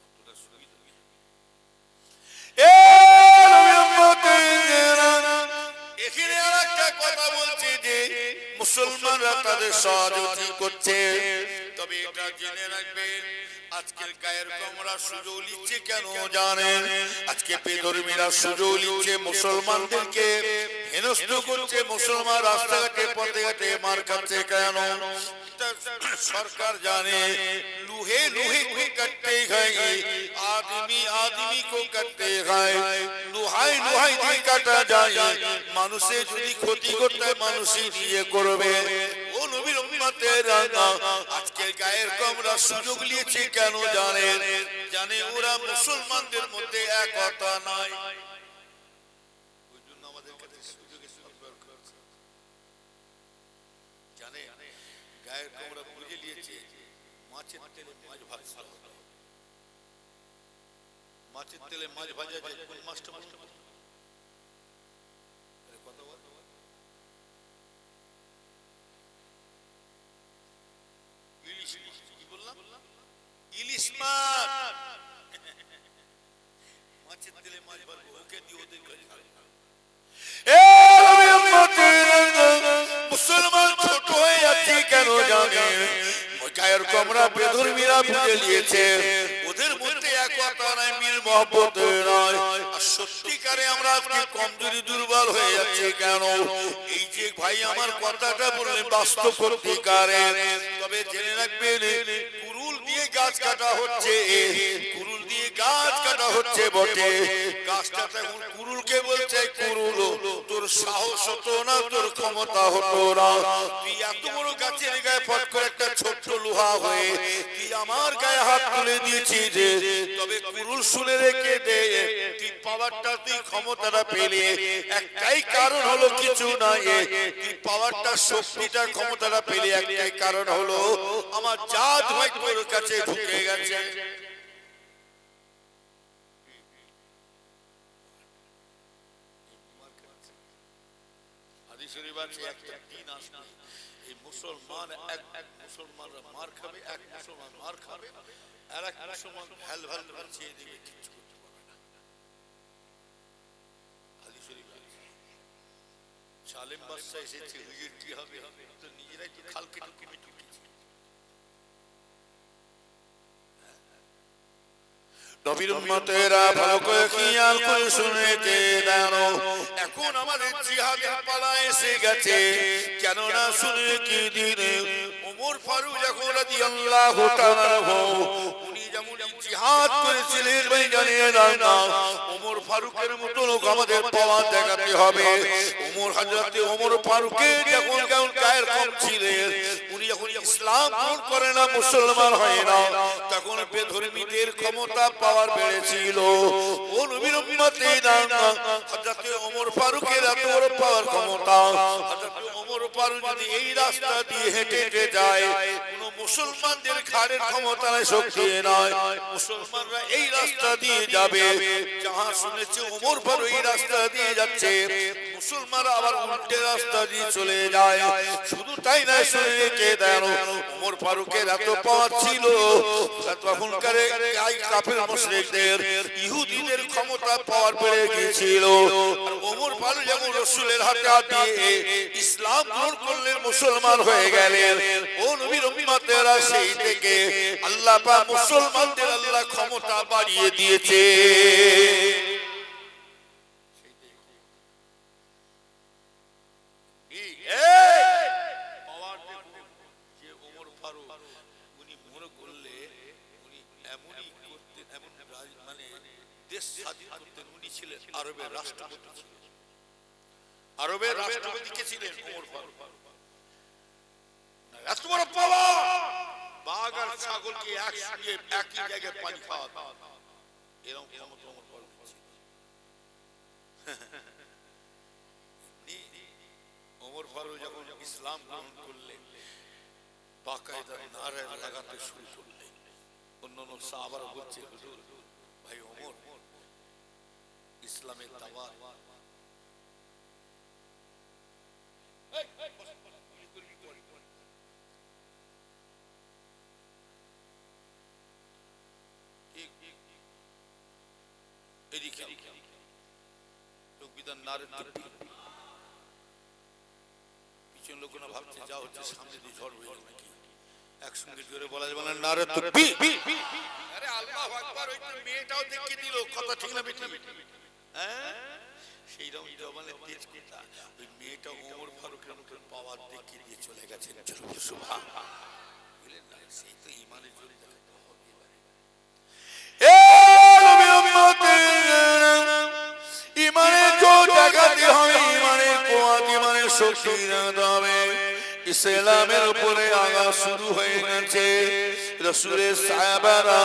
অতটা সুবিধা। এখানে আর একটা কথা বলছি যে মুসলমানরা তাদের সহযোগিতা করছে, তবে এটা জেনে রাখবেন আজকের গায়ের কমরা সুযোগ নিচ্ছে কেন জানেন? আজকে বেধর্মীরা সুযোগ নিচ্ছে, মুসলমানদেরকে হেনস্থ করছে, মুসলমান রাস্তাঘাটে পথে ঘাটে মার খাচ্ছে কেন? সরকার জানে লুহে লুহে को कटते हैं, आदमी आदमी को कटते हैं, লুহাই লুহাই দিয়ে কাটা যায়। মানুষে যদি ক্ষতি করতে মানুষই নিয়ে করবে। ও নবীর উম্মতেরা, আজকে গায়ের কমরা সুযোগ নিয়েছে কেন জানেন? জানে ওরা মুসলমানদের মধ্যে একতা নাই, ওই জন্য আমাদের কাছে সুযোগের সদ্ব্যবহার করছে। জানে গায়ের কমরা বুঝে নিয়েছে মাছের তেলে মাছ ভাজা, মাছের তেলে মাছ ভাজা যায়, কোন মাছটা কথা বল। ইলিশ মাছ, কি বললাম? ইলিশ মাছ, মাছের তেলে মাছ ভাজা, ওকে দিয়ে ওদের কাছে। মুসলমান ছোট হয়ে যাচ্ছে কেন জানেন? গায়ের কমরা বেধর্মীরা বুঝে নিয়েছে ওদের মধ্যে একতা নাই, মিল মহব্বত নাই। আর সত্যিকারে আমরা আজকে কমজোরি দুর্বল হয়ে যাচ্ছে কেন? এই যে ভাই আমার কথাটা বললেন বাস্তব সত্যিকারে, তবে জেনে রাখবেন কুরুল দিয়ে গাছ কাটা হচ্ছে, কুরুল দিয়ে গাছ কাটা হচ্ছে বটে। গাছটা এখন কুরুলকে বলছে কুরুল তোর সাহস হতো না, তোর ক্ষমতা হতো না, তুই এত বড় গাছের গায়ে ফট করে একটা ছোট্ট লোহা হয়ে তুই আমার গায়ে হাত তুলে দিয়েছিস। তবে কুরুল শুনে রেখে দে, তুই পাওয়ারটা তুই ক্ষমতাটা পেলে একটাই কারণ হলো, কিছু নাই, তুই পাওয়ারটা শক্তিটা ক্ষমতাটা পেলে একটাই কারণ হলো আমার জাত ভাই তোর কাছে ঢুকে গেছে। একটা দিন আসবে এই মুসলমান এক মুসলমানরা মার খাবে, এক মুসলমান মার খাবে, আর এক মুসলমান ভ্যাল ভ্যাল চেয়ে দিবে, কিছু করতে পারবে না। হাদিস শরীফ সালেম বাদশা এসেছে, হুজুর কি হবে? তো নিজেরাই তো খাল কেটে কেটে ঢুকেছে। নবীর উম্মতেরা ভালো করে খেয়াল করে শুনে দাও, এখন আমাদের জিহাদের পালা এসে গেছে। কেন না শুনে কি দিনে ওমর ফারুক যখন রাদিয়াল্লাহু তাআলা উনি যেমন জিহাদ করেছিলেন, ভাই জানিয়ে দাও না ওমর ফারুকের মতো লোক আমাদের পাওয়া দেখাতে হবে। ওমর হযরতে ওমর ফারুকের যখন গায়ের কম ছিলেন, উনি যখন ইসলাম গ্রহণ করে না, মুসলমান হয় না, তখন বেধর্মীদের ক্ষমতা পাওয়ার বেড়েছিল। ও নবীর উম্মতেরা, হযরতে ওমর ফারুকের এত বড় পাওয়ার ক্ষমতা, হযরতে ওমর ওমর ফারুক যদি এই রাস্তা দিয়ে হেঁটে হেঁটে যায়, কোন মুসলমানদের ঘাড়ের ক্ষমতা নাই, শক্তি নয়, মুসলমানরা এই রাস্তা দিয়ে যাবে। যাহা শুনেছে ওমর ফারুক এই রাস্তা দিয়ে যাচ্ছে, মুসলমানরা আবার উল্টে রাস্তা দিয়ে চলে যায়। শুধু তাই না, শুনে রেখে দেন, ওমর ফারুকের এত পাওয়ার ছিল, তখনকার কাফের মুশরিকদের ইহুদিদের ক্ষমতা পাওয়ার বেড়ে গিয়েছিল। ওমর ফারুক যখন রাসূলের হাতে হাত দিয়ে ইসলাম গ্রহণ করলেন, মুসলমান হয়ে গেলেন। ও নবীর উম্মতেরা, সেই থেকে আল্লাহ পাক মুসলমানদের আল্লাহ ক্ষমতা বাড়িয়ে দিয়েছে। আরবের রাষ্ট্রপতি ছিলেন, আরবের রাষ্ট্রপতি কে ছিলেন? ওমর ফারুক। এত বড় পাওয়ার, বাঘ আর ছাগলকে একসঙ্গে একই জায়গায় পানি খাওয়া, এরকম ক্ষমতা ওমর ফারুক ছিল। ওমর ফারুক যখন ইসলাম গ্রহণ করলেন, বাকায়দা নারে লাগাতে শুরু করলেন। অন্যান্য সাহাবারা বলছে, হুজুর ভাই ওমর ইসলামের দাওয়াত, পিছন লোকেরা ভাবছে যা হচ্ছে সামনে দিয়ে ঝড় হয়ে যাবে নাকি, একসঙ্গে জোরে বলা যাবে না, নারে তাকবীর। আরে আল্লাহু আকবার, ওই মেয়েটাও দেখিয়ে দিল, কথা ঠিক না বেটি? হ্যাঁ, সেই রকম জবানের তেজ কথা, ওই মেয়েটা ওমর ফারুকের মতো পাওয়ার দেখিয়ে দিয়ে চলে গেছেন। সুবহানাল্লাহ, বুঝলেন না? সেই তো ঈমানের জোর দেখাতে হবে। এ নবী উম্মতের ঈমানের জোর দেখাতে হবে, ঈমানের কুওয়াত, ঈমানের শক্তি রাখতে হবে। ইসলামের উপরে আগা শুরু হয়ে গেছে। রাসূলের সাহাবারা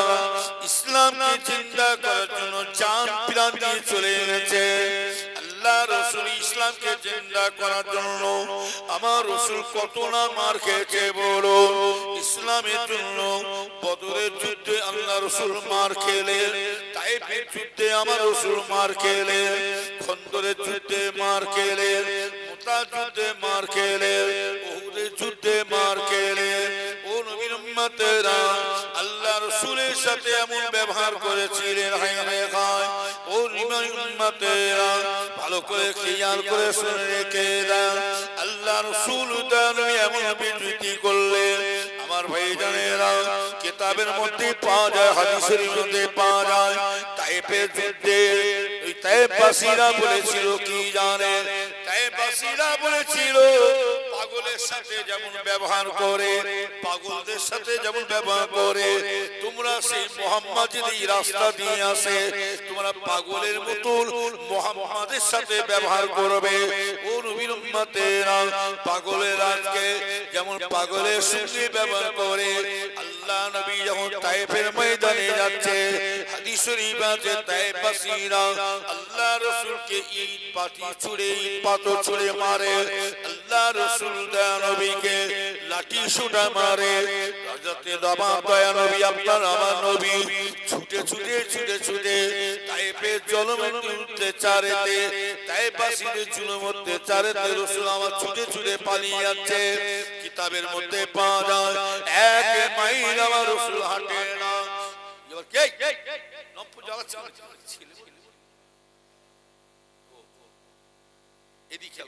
ইসলামকে জিন্দা করার জন্য জান প্রাণ দিয়ে চলে গেছে। আল্লাহ রাসূল ইসলামকে জিন্দা করার জন্য আমার রাসূল কত না মার খেয়েছে বলো। ইসলামের জন্য বদরের যুদ্ধে আল্লাহ রাসূল মার খেলেন, তায়েফের যুদ্ধে আমার রাসূল মার খেলেন, খন্দরের যুদ্ধে মার খেলেন, মুতার যুদ্ধে মার খেলেন, উহুদের যুদ্ধে মার খেলেন। ও নবীর উম্মতেরা, আল্লাহ রাসূলের সাথে এমন ব্যবহার করেছিলেন, হায় হায় হায়। ও নবীর উম্মতেরা, ভালো করে খেয়াল করে শুনে রেখে দেন, আল্লাহ রাসূল এমন বিবৃতি করলেন, আমার ভাইজানেরা, কিতাবের মধ্যে পাওয়া যায়, হাদিসের মধ্যে পাওয়া যায়, তায়েফের যুদ্ধে ওই তায়েফবাসীরা বলেছিল কি জানেন? তায়েফবাসীরা বলেছিল, পাগলের সাথে যেমন ব্যবহার করে, পাগলদের সাথে যেমন ব্যবহার করে, তোমরা সেই মুহাম্মদ যদি রাস্তা দিয়ে আসে, তোমরা পাগলের মতন মুহাম্মাদের সাথে ব্যবহার করবে। ও নবীর উম্মতেরা, পাগলের আজকে যেমন পাগলের সঙ্গে ব্যবহার করে, আল্লাহ নবী যখন তায়েফের ময়দানে যাচ্ছে, হাদিস শরীফ আছে, তায়েফবাসীরা আল্লাহ রাসূলকে ইট পাটি ছুঁড়ে, ইট পাথর ছুঁড়ে মারে, আল্লাহ রাসূল দয়া নবীকে লাঠি সুটা মারে। হযরতে দয়া নবী, আপনার আমার নবী ছুটে ছুটে ছুটে ছুটে তায়েফের জুলুমের অত্যাচারেতে, তায়েফবাসীদের জুলুম অত্যাচারেতে রাসূল আমার ছুটে ছুটে পালিয়ে যাচ্ছে। কিতাবের মধ্যে পাওয়া যায়, এক মাইল আমার রাসূল হাঁটে না। এবার কে নমপুর জ্বালাচ্ছে ছিল, এদিকে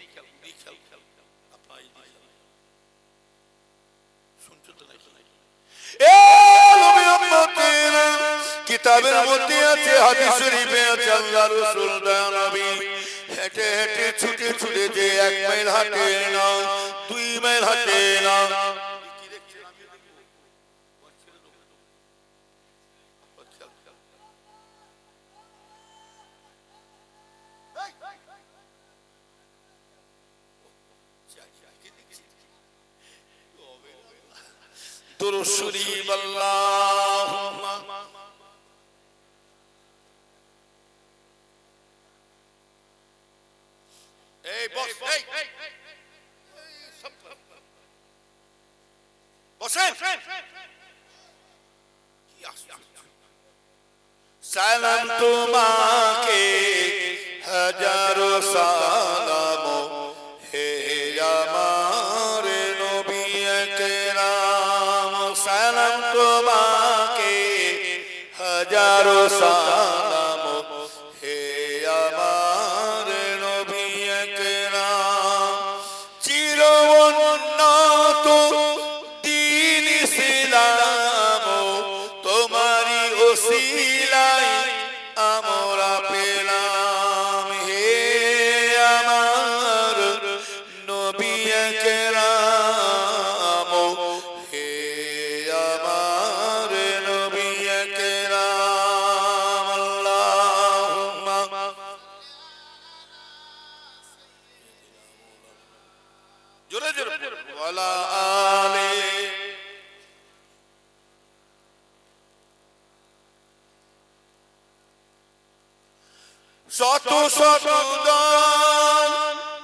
কিতাবের মধ্যে আছে, হাদিস শরীফে আছে, আল্লাহ রাসূল দয়া নবী হেঁটে হেঁটে ছুটে ছুটে যে 1 মাইল হাঁটে না, 2 মাইল হাঁটে না, দুরূদ শরীফ আল্লাহুম্মা। এই বস, এই বসেন। সালাম তোমাকে হাজারো সালাম হে আমার নবী আকরাম। সালাম তোমাকে হাজারো সালাম হে আমার নবী আকরাম। চির উন্নত দ্বীন ইসলাম তোমারি ওসিলায় আমরা পেলাম। হে আমার নবী আকরাম, হে আমার নবী আকরাম। আল্লাহুম্মা জোরে জোরে ওয়ালা আলে। শত শত দান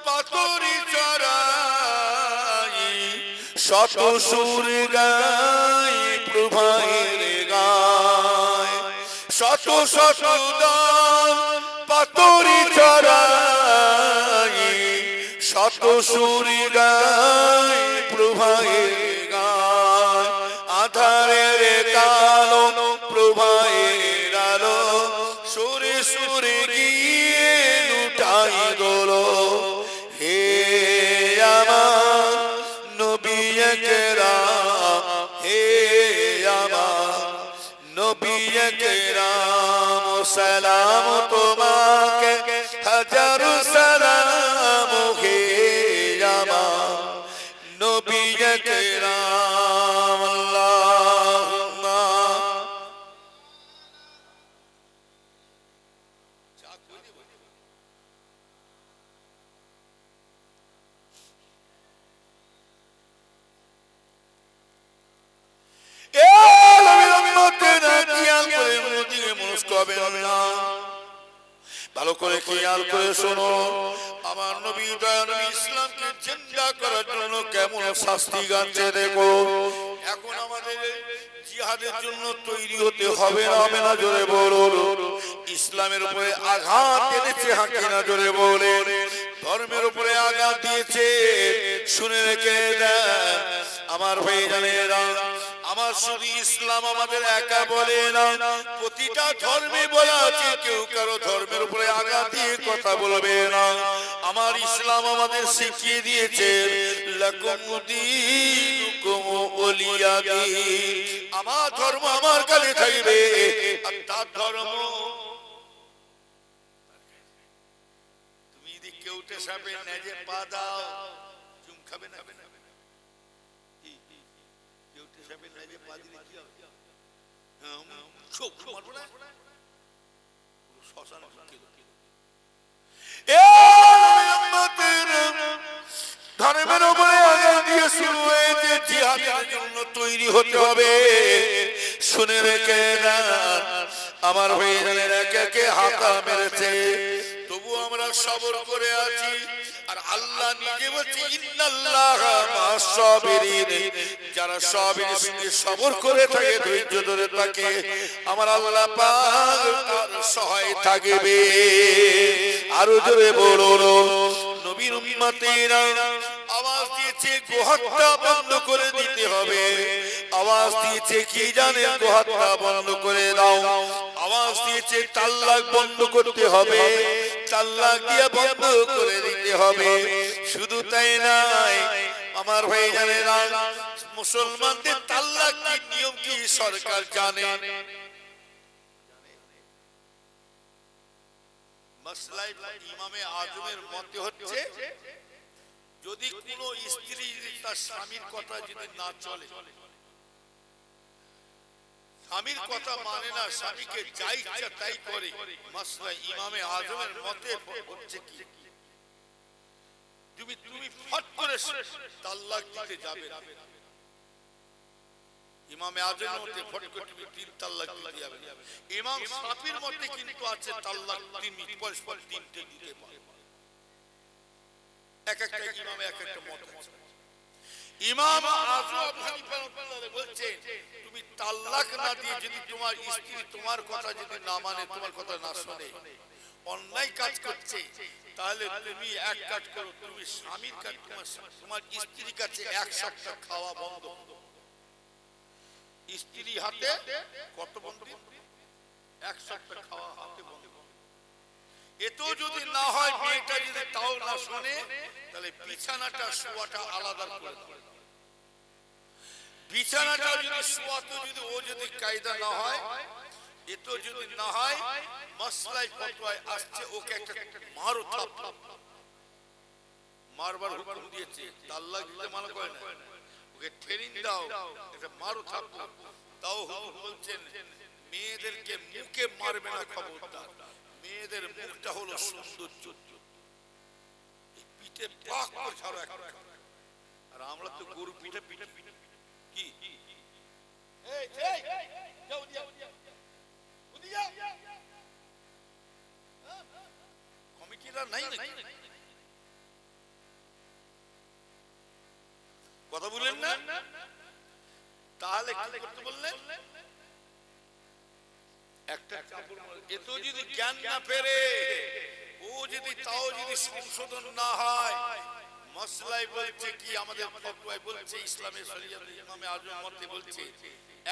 পাতরি চড়াই, শত সুর গাই প্রভায়ের গায়। শত শত দান পাতরি চড়াই, শত সুর গাই প্রভায়ের গায়। আধারের কালো প্রভায়ের আলো সুরে সুরে গিয়ে লুটাই গেলো। হে আমার নবী আকরাম, হে আমার নবী আকরাম। সালাম তোমাকে হাজারো সালাম হে আমার নবী আকরাম। আল্লাহুম্মা ভালো করে খেয়াল করে শোনো, আমার নবী দয়ানবী ইসলামকে জিন্দা করার জন্য কেমন শাস্তি গাচ্ছে দেখো। এখন আমাদের জিহাদের জন্য তৈরি হতে হবে না, হবে না জোরে বলো। ইসলামের উপরে আঘাত এনেছে হাকিনা জোরে বলে, ধর্মের উপরে আঘাত দিয়েছে শুনে রেখে দেন আমার ভাই জানেরা। আমার শুধু ইসলাম আমাদের একা বলে না, প্রতিটা ধর্মে বলা আছে কেউ কারো ধর্মের উপরে আঘাত দিয়ে কথা বলবে না। আমার ইসলাম আমাদের শিখিয়ে দিয়েছে লাকুম দীনুকুম ওয়ালিয়া দীন, আমার ধর্ম আমার কাছে থাকবে আর তার ধর্ম। তুমি যদি কেউ উঠে সাপে নেজে পা দাও চুম খাবে না? ধর্মের উপরে আঘাত দিয়ে শুরু হয়েছে জিহাদের জন্য তৈরি হতে হবে। শুনে রেখে দেন আমার ভাইজানের একে একে হাতা মেরেছে, তবু আমরা সবর করে আছি। আর আল্লাহ নিজে বলছে ইন্নাল্লাহা মা'আস সাবিরিন, যারা সাবিরের সঙ্গে সবর করে থাকে, ধৈর্য ধরে থাকে, আমার আল্লাহ পাক তার সহায় থাকবে। আরো জোরে বলো, নবীর উম্মতেরা আওয়াজ দিয়েছে গোহত্যা বন্ধ করে দিতে হবে। আওয়াজ দিয়েছে কি জানেন, গোহত্যা বন্ধ করে দাও। আওয়াজ দিয়েছে তালাক বন্ধ করতে হবে, তালাক দিয়ে বন্ধ করে দিতে হবে। শুধু তাই নাই আমার ভাই জানেরা, মুসলমানদের তালাক কি নিয়ম কি সরকার জানে। মাসলাই ইমামে আজমের মতে হচ্ছে, যদি কোনো স্ত্রী তার স্বামীর কথা যদি না চলে, স্বামীর কথা মানে না, স্বামীকে যা ইচ্ছা তাই করে, মাসলা ইমামে আজমের মতে হচ্ছে কি, তুমি ফট করে তালাক দিতে যাবে, ইমামে আজমের মতে ফট করে তুমি তিন তালাক দিতে যাবে। ইমাম শাফির মতে কিন্তু আছে তালাক তুমি পরস্পর তিনটে দিতে পারো। এক একটা ইমামে এক একটা মত আছে। ইমাম আযম আবু হানিফা রাহমাতুল্লাহ বলছেন তুমি তালাক না দিয়ে যদি তোমার স্ত্রী তোমার কথা যদি না মানে, তোমার কথা না শুনে, অন্যায় কাজ করছে, তাহলে তুমি এক কাজ করো, তুমি স্বামীর কাছে তোমার স্ত্রীর কাছে এক সপ্তাহ খাওয়া বন্ধ। স্ত্রী হাতে কত বন্ধ? এক সপ্তাহ খাওয়া হাতে বন্ধ। এত যদি না হয়, মেয়েটা যদি তাও না শুনে, তাহলে বিছানাটা শোয়াটা আলাদা করে দাও। বিছানাটা যদি শোয়াতে যদি ও যদি কায়দা না হয়, এত যদি না হয়, মাসলাই ফতোয়ায় আসছে ওকে একটা মারো, থাপ মারবার হুকুম দিয়েছে। তালাক দিতে মানা করে না, ওকে ট্রেনিং দাও, একটা মারো থাপ। তাও হুজুর বলছেন মেয়েদেরকে মুখে মারবে না, খবরদার। মেয়েদের মুখটা হলো সৌন্দর্য, পিঠে পাক করে ছাড়ো একটা। আর আমরা তো গরু পিঠে পিঠে কি কমিটিরা নাই নাকি? কথা বলেন না? তাহলে কি করতে বললেন? একটা এত যদি জ্ঞান না ফেরে, ও যদি তাও যদি সংশোধন না হয়, মাসলাই বলছে কি, আমাদের ফতোয়ায় বলছে, ইসলামের শরীয়তে ইমামে আযম মতে বলছে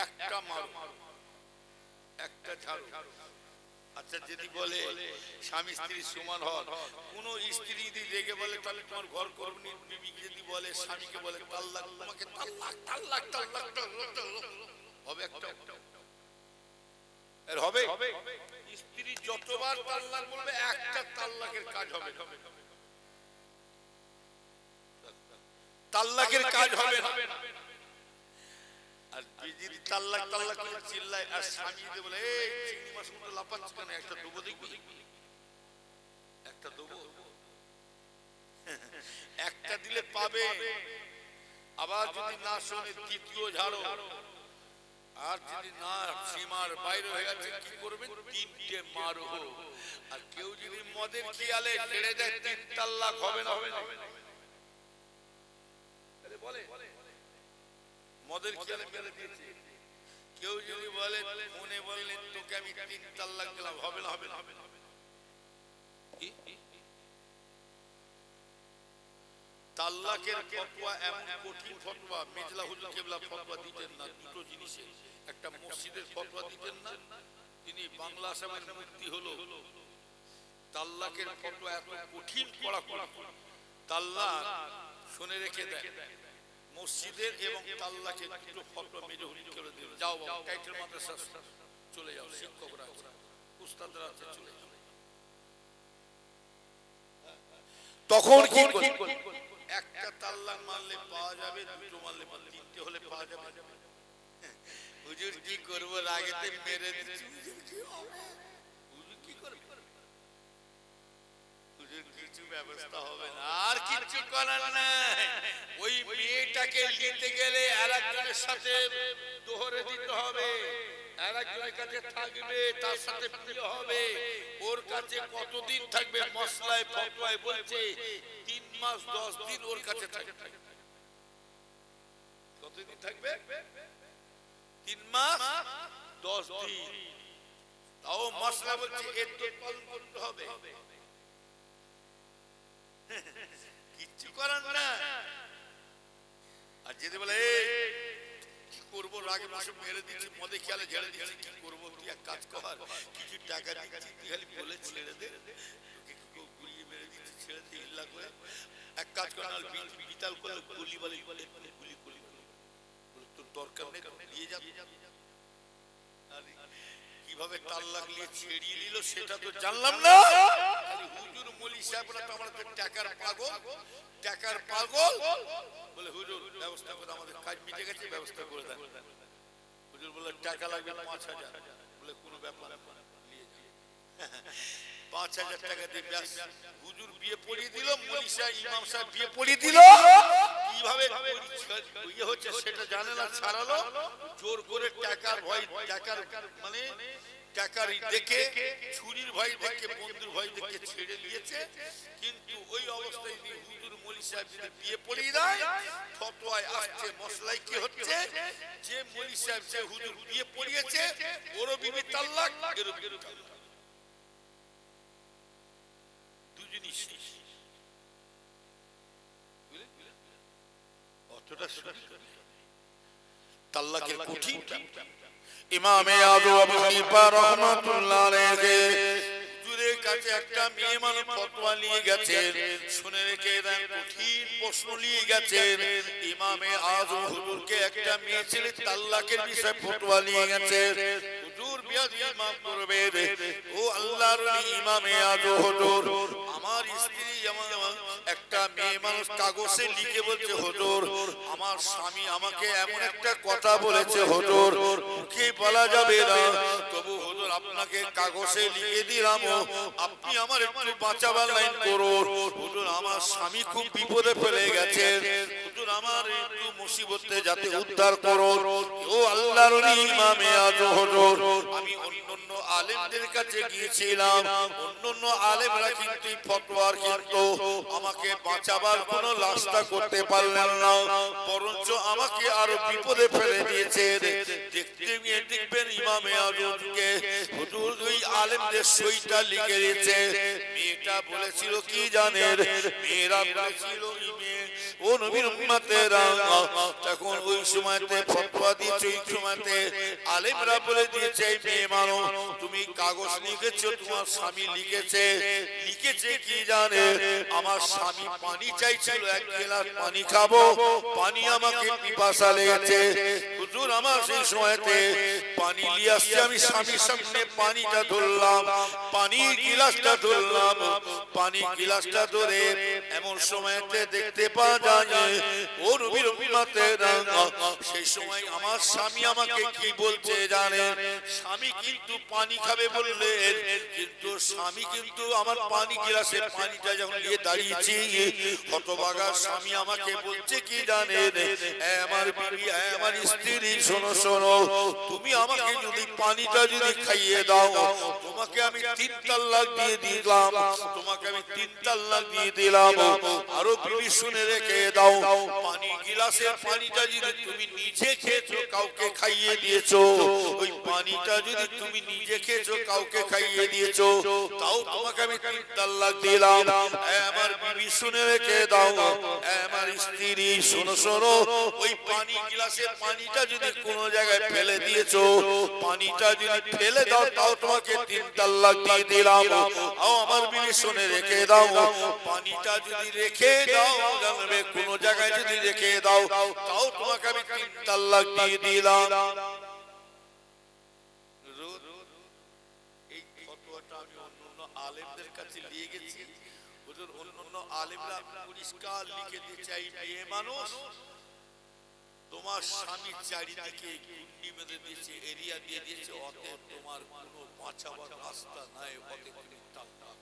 একটা মারো, একটা ঝাড়ু। আচ্ছা যদি বলে স্বামী স্ত্রী সমান হন, কোন স্ত্রী যদি রেগে বলে তাহলে তোমার ঘর করবনি, বিবি যদি বলে স্বামীকে বলে তাল্লাক, তোমাকে তাল্লাক তাল্লাক তাল্লাক হবে একটা এর হবে? স্ত্রী যতবার তাল্লাক বলবে একটা তাল্লাকের কাজ হবে, তাল্লাকের কাজ হবে না। আর যদি তাল্লাক তাল্লাক করে চিল্লায়, আর স্বামী যদি বলে এই চিংড়ি মাছ মতো লাফাচ্ছিস কেন, একটা দেবো দেখবি, একটা দেবো, একটা দিলে পাবে। আবার যদি না শোনে দ্বিতীয় ঝাড়ো। আর যদি না সীমার বাইরে হয়ে গেছে কি করবেন? তিনটে মারো। আর কেউ যদি মদের খেয়ালে ছেড়ে দেয়, তিন তাল্লাক হবে না? বলে মদের খেয়ালে মেরে দিয়েছে। কেউ যদি বলে মনে বললেন তোকে আমি তিন তাল্লাক দিলাম, হবে না? হবে না? তাল্লাকের ফতোয়া এমন কঠিন ফতোয়া, মেজলা হুজুর কেবলা ফতোয়া দিতেন না দুটো জিনিসে। একটা মসজিদের ফতোয়া দিতেন না, তিনি বাংলা আসামের মুফতি হলো। তাল্লাকের ফতোয়া এত কঠিন কড়াকড়ি, তাল্লাক শুনে রেখে দেয়। মসজিদের এবং তাল্লাকের দুটো ফতোয়া মেজলা হুজুর করে দিল। যাও বাবা, টাইটেল মাদ্রাসা চলে যাও, শিক্ষকরা আছে, উস্তাদরা আছে, চলে যাও। তখন কি একটা তাল্লাক মারলে পাওয়া যাবে, দুটো মারলে তিনটে হলে পাওয়া যাবে। হুজুর কি করবো, রাগেতে মেরে দিচ্ছি, হুজুর কি করবে? হুজুর কিছু ব্যবস্থা হবে না, আর কিছু করার নাই। ওই মেয়েটাকে নিতে গেলে আরেকজনের সাথে দোহরে দিতে হবে, আরেকজনের কাছে থাকবে, তার সাথে বিয়ে হবে। ওর কাছে কতদিন থাকবে? মসলায় ফতোয়ায় বলছে 3 মাস 10 দিন ওর কাছে থাকবে। কতদিন থাকবে? 3 মাস 10 দিন। তাও মসলা বলছে ইদ্দত পালন করতে হবে, কিচ্ছু করার না। আর যদি বলে কি করবো, রাগে বসে মেরে দিচ্ছি, মদে খেয়ালে ঝেড়ে দিচ্ছি, কি করবো, তুই এক কাজ কর, কিছু টাকা দিচ্ছি, তুই খালি বলে ছেড়ে দে, গুলিয়ে মেরে দিচ্ছি, ছেড়ে দিয়ে ইল্লা করে এক কাজ কর, না বিতাল করলে গুলি বলে গুলি গুলি তোর দরকার নেই, দিয়ে যা। কিভাবে তাল্লাক নিয়ে ছেড়িয়ে নিল সেটা তো জানলাম না। হুজুর মলি সাহেবরা তো আমরা টাকার পাগল, টাকার পাগল বলে হুজুর ব্যবস্থা করে, আমাদের কাজ মিটে গেছে, ব্যবস্থা করে দেন। হুজুর বলে টাকা লাগবে 5000, বলে কোনো ব্যাপার না, নিয়ে যান। 5000 টাকা দিয়ে ব্যাস হুজুর বিয়ে পড়িয়ে দিল, মলি সাহেব ইমাম সাহেব বিয়ে পড়িয়ে দিল। কিভাবে বিয়ে হচ্ছে সেটা জানে না, ছাড়ালো জোর করে টাকার ভয়, টাকার মানে টাকারি দেখে ছুরির ভয় দেখে বন্ধুর ভয় দেখে ছেড়ে দিয়েছে, কিন্তু ওই অবস্থায় হুজুর মৌলভী সাহেব যদি বিয়ে পড়িয়ে দেয়, ফতোয়ায় আসছে মশলাই কি হচ্ছে, যে মৌলভী সাহেব যে হুজুর বিয়ে পড়িয়েছে ওরও বিবি তাল্লাক, এরও বিবি তাল্লাক, দুজনই শেষ। অতটা তাল্লাকের কঠিন। ইমামে আযম আবু হানিফা রাহমাতুল্লাহ আলাইহি হুজুরের কাছে একটা মেয়ে মানুষ ফতোয়া নিয়ে গেছেন, শুনে রেখে দেন, কঠিন প্রশ্ন নিয়ে গেছেন। ইমামে আযম হুজুরকে একটা মেয়ে ছেলে তাল্লাকের বিষয়ে ফতোয়া নিয়ে গেছেন। হুজুর বিয়াদি ইমাম করবেন, ও আল্লাহর ওলি ইমামে আযম হুজুর, আমার স্ত্রী আমার একটা মেয়ে মানুষ কাগজে লিখে বলছে, হুজুর আমার স্বামী আমাকে এমন একটা কথা বলেছে, হুজুর মুখে বলা যাবে না, তবু হুজুর আপনাকে কাগজে লিখে দিলাম, আপনি আমার একটু বাঁচাবার লাইন করুন। হুজুর আমার স্বামী খুব বিপদে ফেলে গেছে, হুজুর আমার একটু মুসিবতে যাতে উদ্ধার করুন। ও আল্লাহর ওলি ইমামে আযম হুজুর, আমি অন্যান্য আলেমদের কাছে গিয়েছিলাম, অন্যান্য আলেমরা কিন্তু ফতোয়ার কিন্তু আমাকে বাঁচাবার কোনো রাস্তা করতে পারলেন না, বরঞ্চ আমাকে আরো বিপদে ফেলে দিয়েছে। দেখতে গিয়ে দেখবেন ইমামে আযমকে হুজুর ওই আলেমদের সইটা লিখে দিয়েছে। মেয়েটা বলেছিল কি জানেন, মেয়েরা বলেছিল ও নবীর উম্মতেরা, তখন ওই সময়তে ফতোয়া দিয়েছে, ওই সময়তে আলেমরা বলে দিয়েছে, মেয়ে মানো তুমি কাগজ লিখেছো, তোমার স্বামী লিখেছে কি জানে, আমার স্বামী পানি চাইছিল, এক গ্লাস পানি খাবো, পানি আমাকে পিপাসা লেগেছে, হুজুর আমার সেই সময়তে পানি নিয়ে আসছে, আমি স্বামীর সামনে পানিটা ধরলাম, পানির গিলাসটা ধরলাম, পানি গিলাসটা ধরে এমন সময়তে দেখতে পাওয়া যায় ও নবীর উম্মতেরা, সেই সময় আমার স্বামী আমাকে কি বলছে জানেন, স্বামী কিন্তু পানি খাবে বললেন, কিন্তু স্বামী কিন্তু আমার পানি গিলাসে পানিটা যখন নিয়ে দাঁড়িয়েছি, হতভাগা স্বামী আমাকে বলছে কি জানেন, আমার বিবি আমার স্ত্রী, শোনো শোনো, তুমি আমাকে যদি পানিটা যদি খাইয়ে দাও, তোমাকে আমি 3 তাল্লাক দিয়ে দিলাম, তোমাকে আমি 3 তাল্লাক দিয়ে দিলাম। আরো বিবি শুনে রেখে দাও, পানি গিলাসের পানিটা যদি তুমি নিজে খেয়েছো, কাউকে খাইয়ে দিয়েছো, ওই পানিটা যদি তুমি নিজে খেয়েছো, কাউকে খাইয়ে দিয়েছো, তাও তোমাকে আমি 3 তাল্লাক দিলাম। আমার বিবি শুনে রেখে দাও, আমার স্ত্রী শোনো শোনো, ওই পানি গিলাসের পানিটা যদি কোনো জায়গায় ফেলে দিয়েছো, পানিটা যদি ফেলে দাও, তাও তোমাকে 3 তাল্লাক দিয়ে দিলাম। আমার বিবি শুনে রেখে দাও, পানিটা যদি রেখে দাও, জানবে কোনো জায়গায় যদি রেখে দাও, তাও তোমাকে আমি 3 তাল্লাক দিয়ে দিলাম। এই ফতোয়াটা আমি অন্যান্য আলেমদের কাছে নিয়ে গেছি, হুজুর অন্যান্য আলেমরা পরিষ্কার লিখে দিয়েছে, এই মেয়ে মানুষ তোমার স্বামী চারিদিকে গুন্ডি বেঁধে দিয়েছে, এরিয়া দিয়ে দিয়েছে, অতএব তোমার কোনো বাঁচাবার রাস্তা নাই, অতএব তুমি তাল্লাক।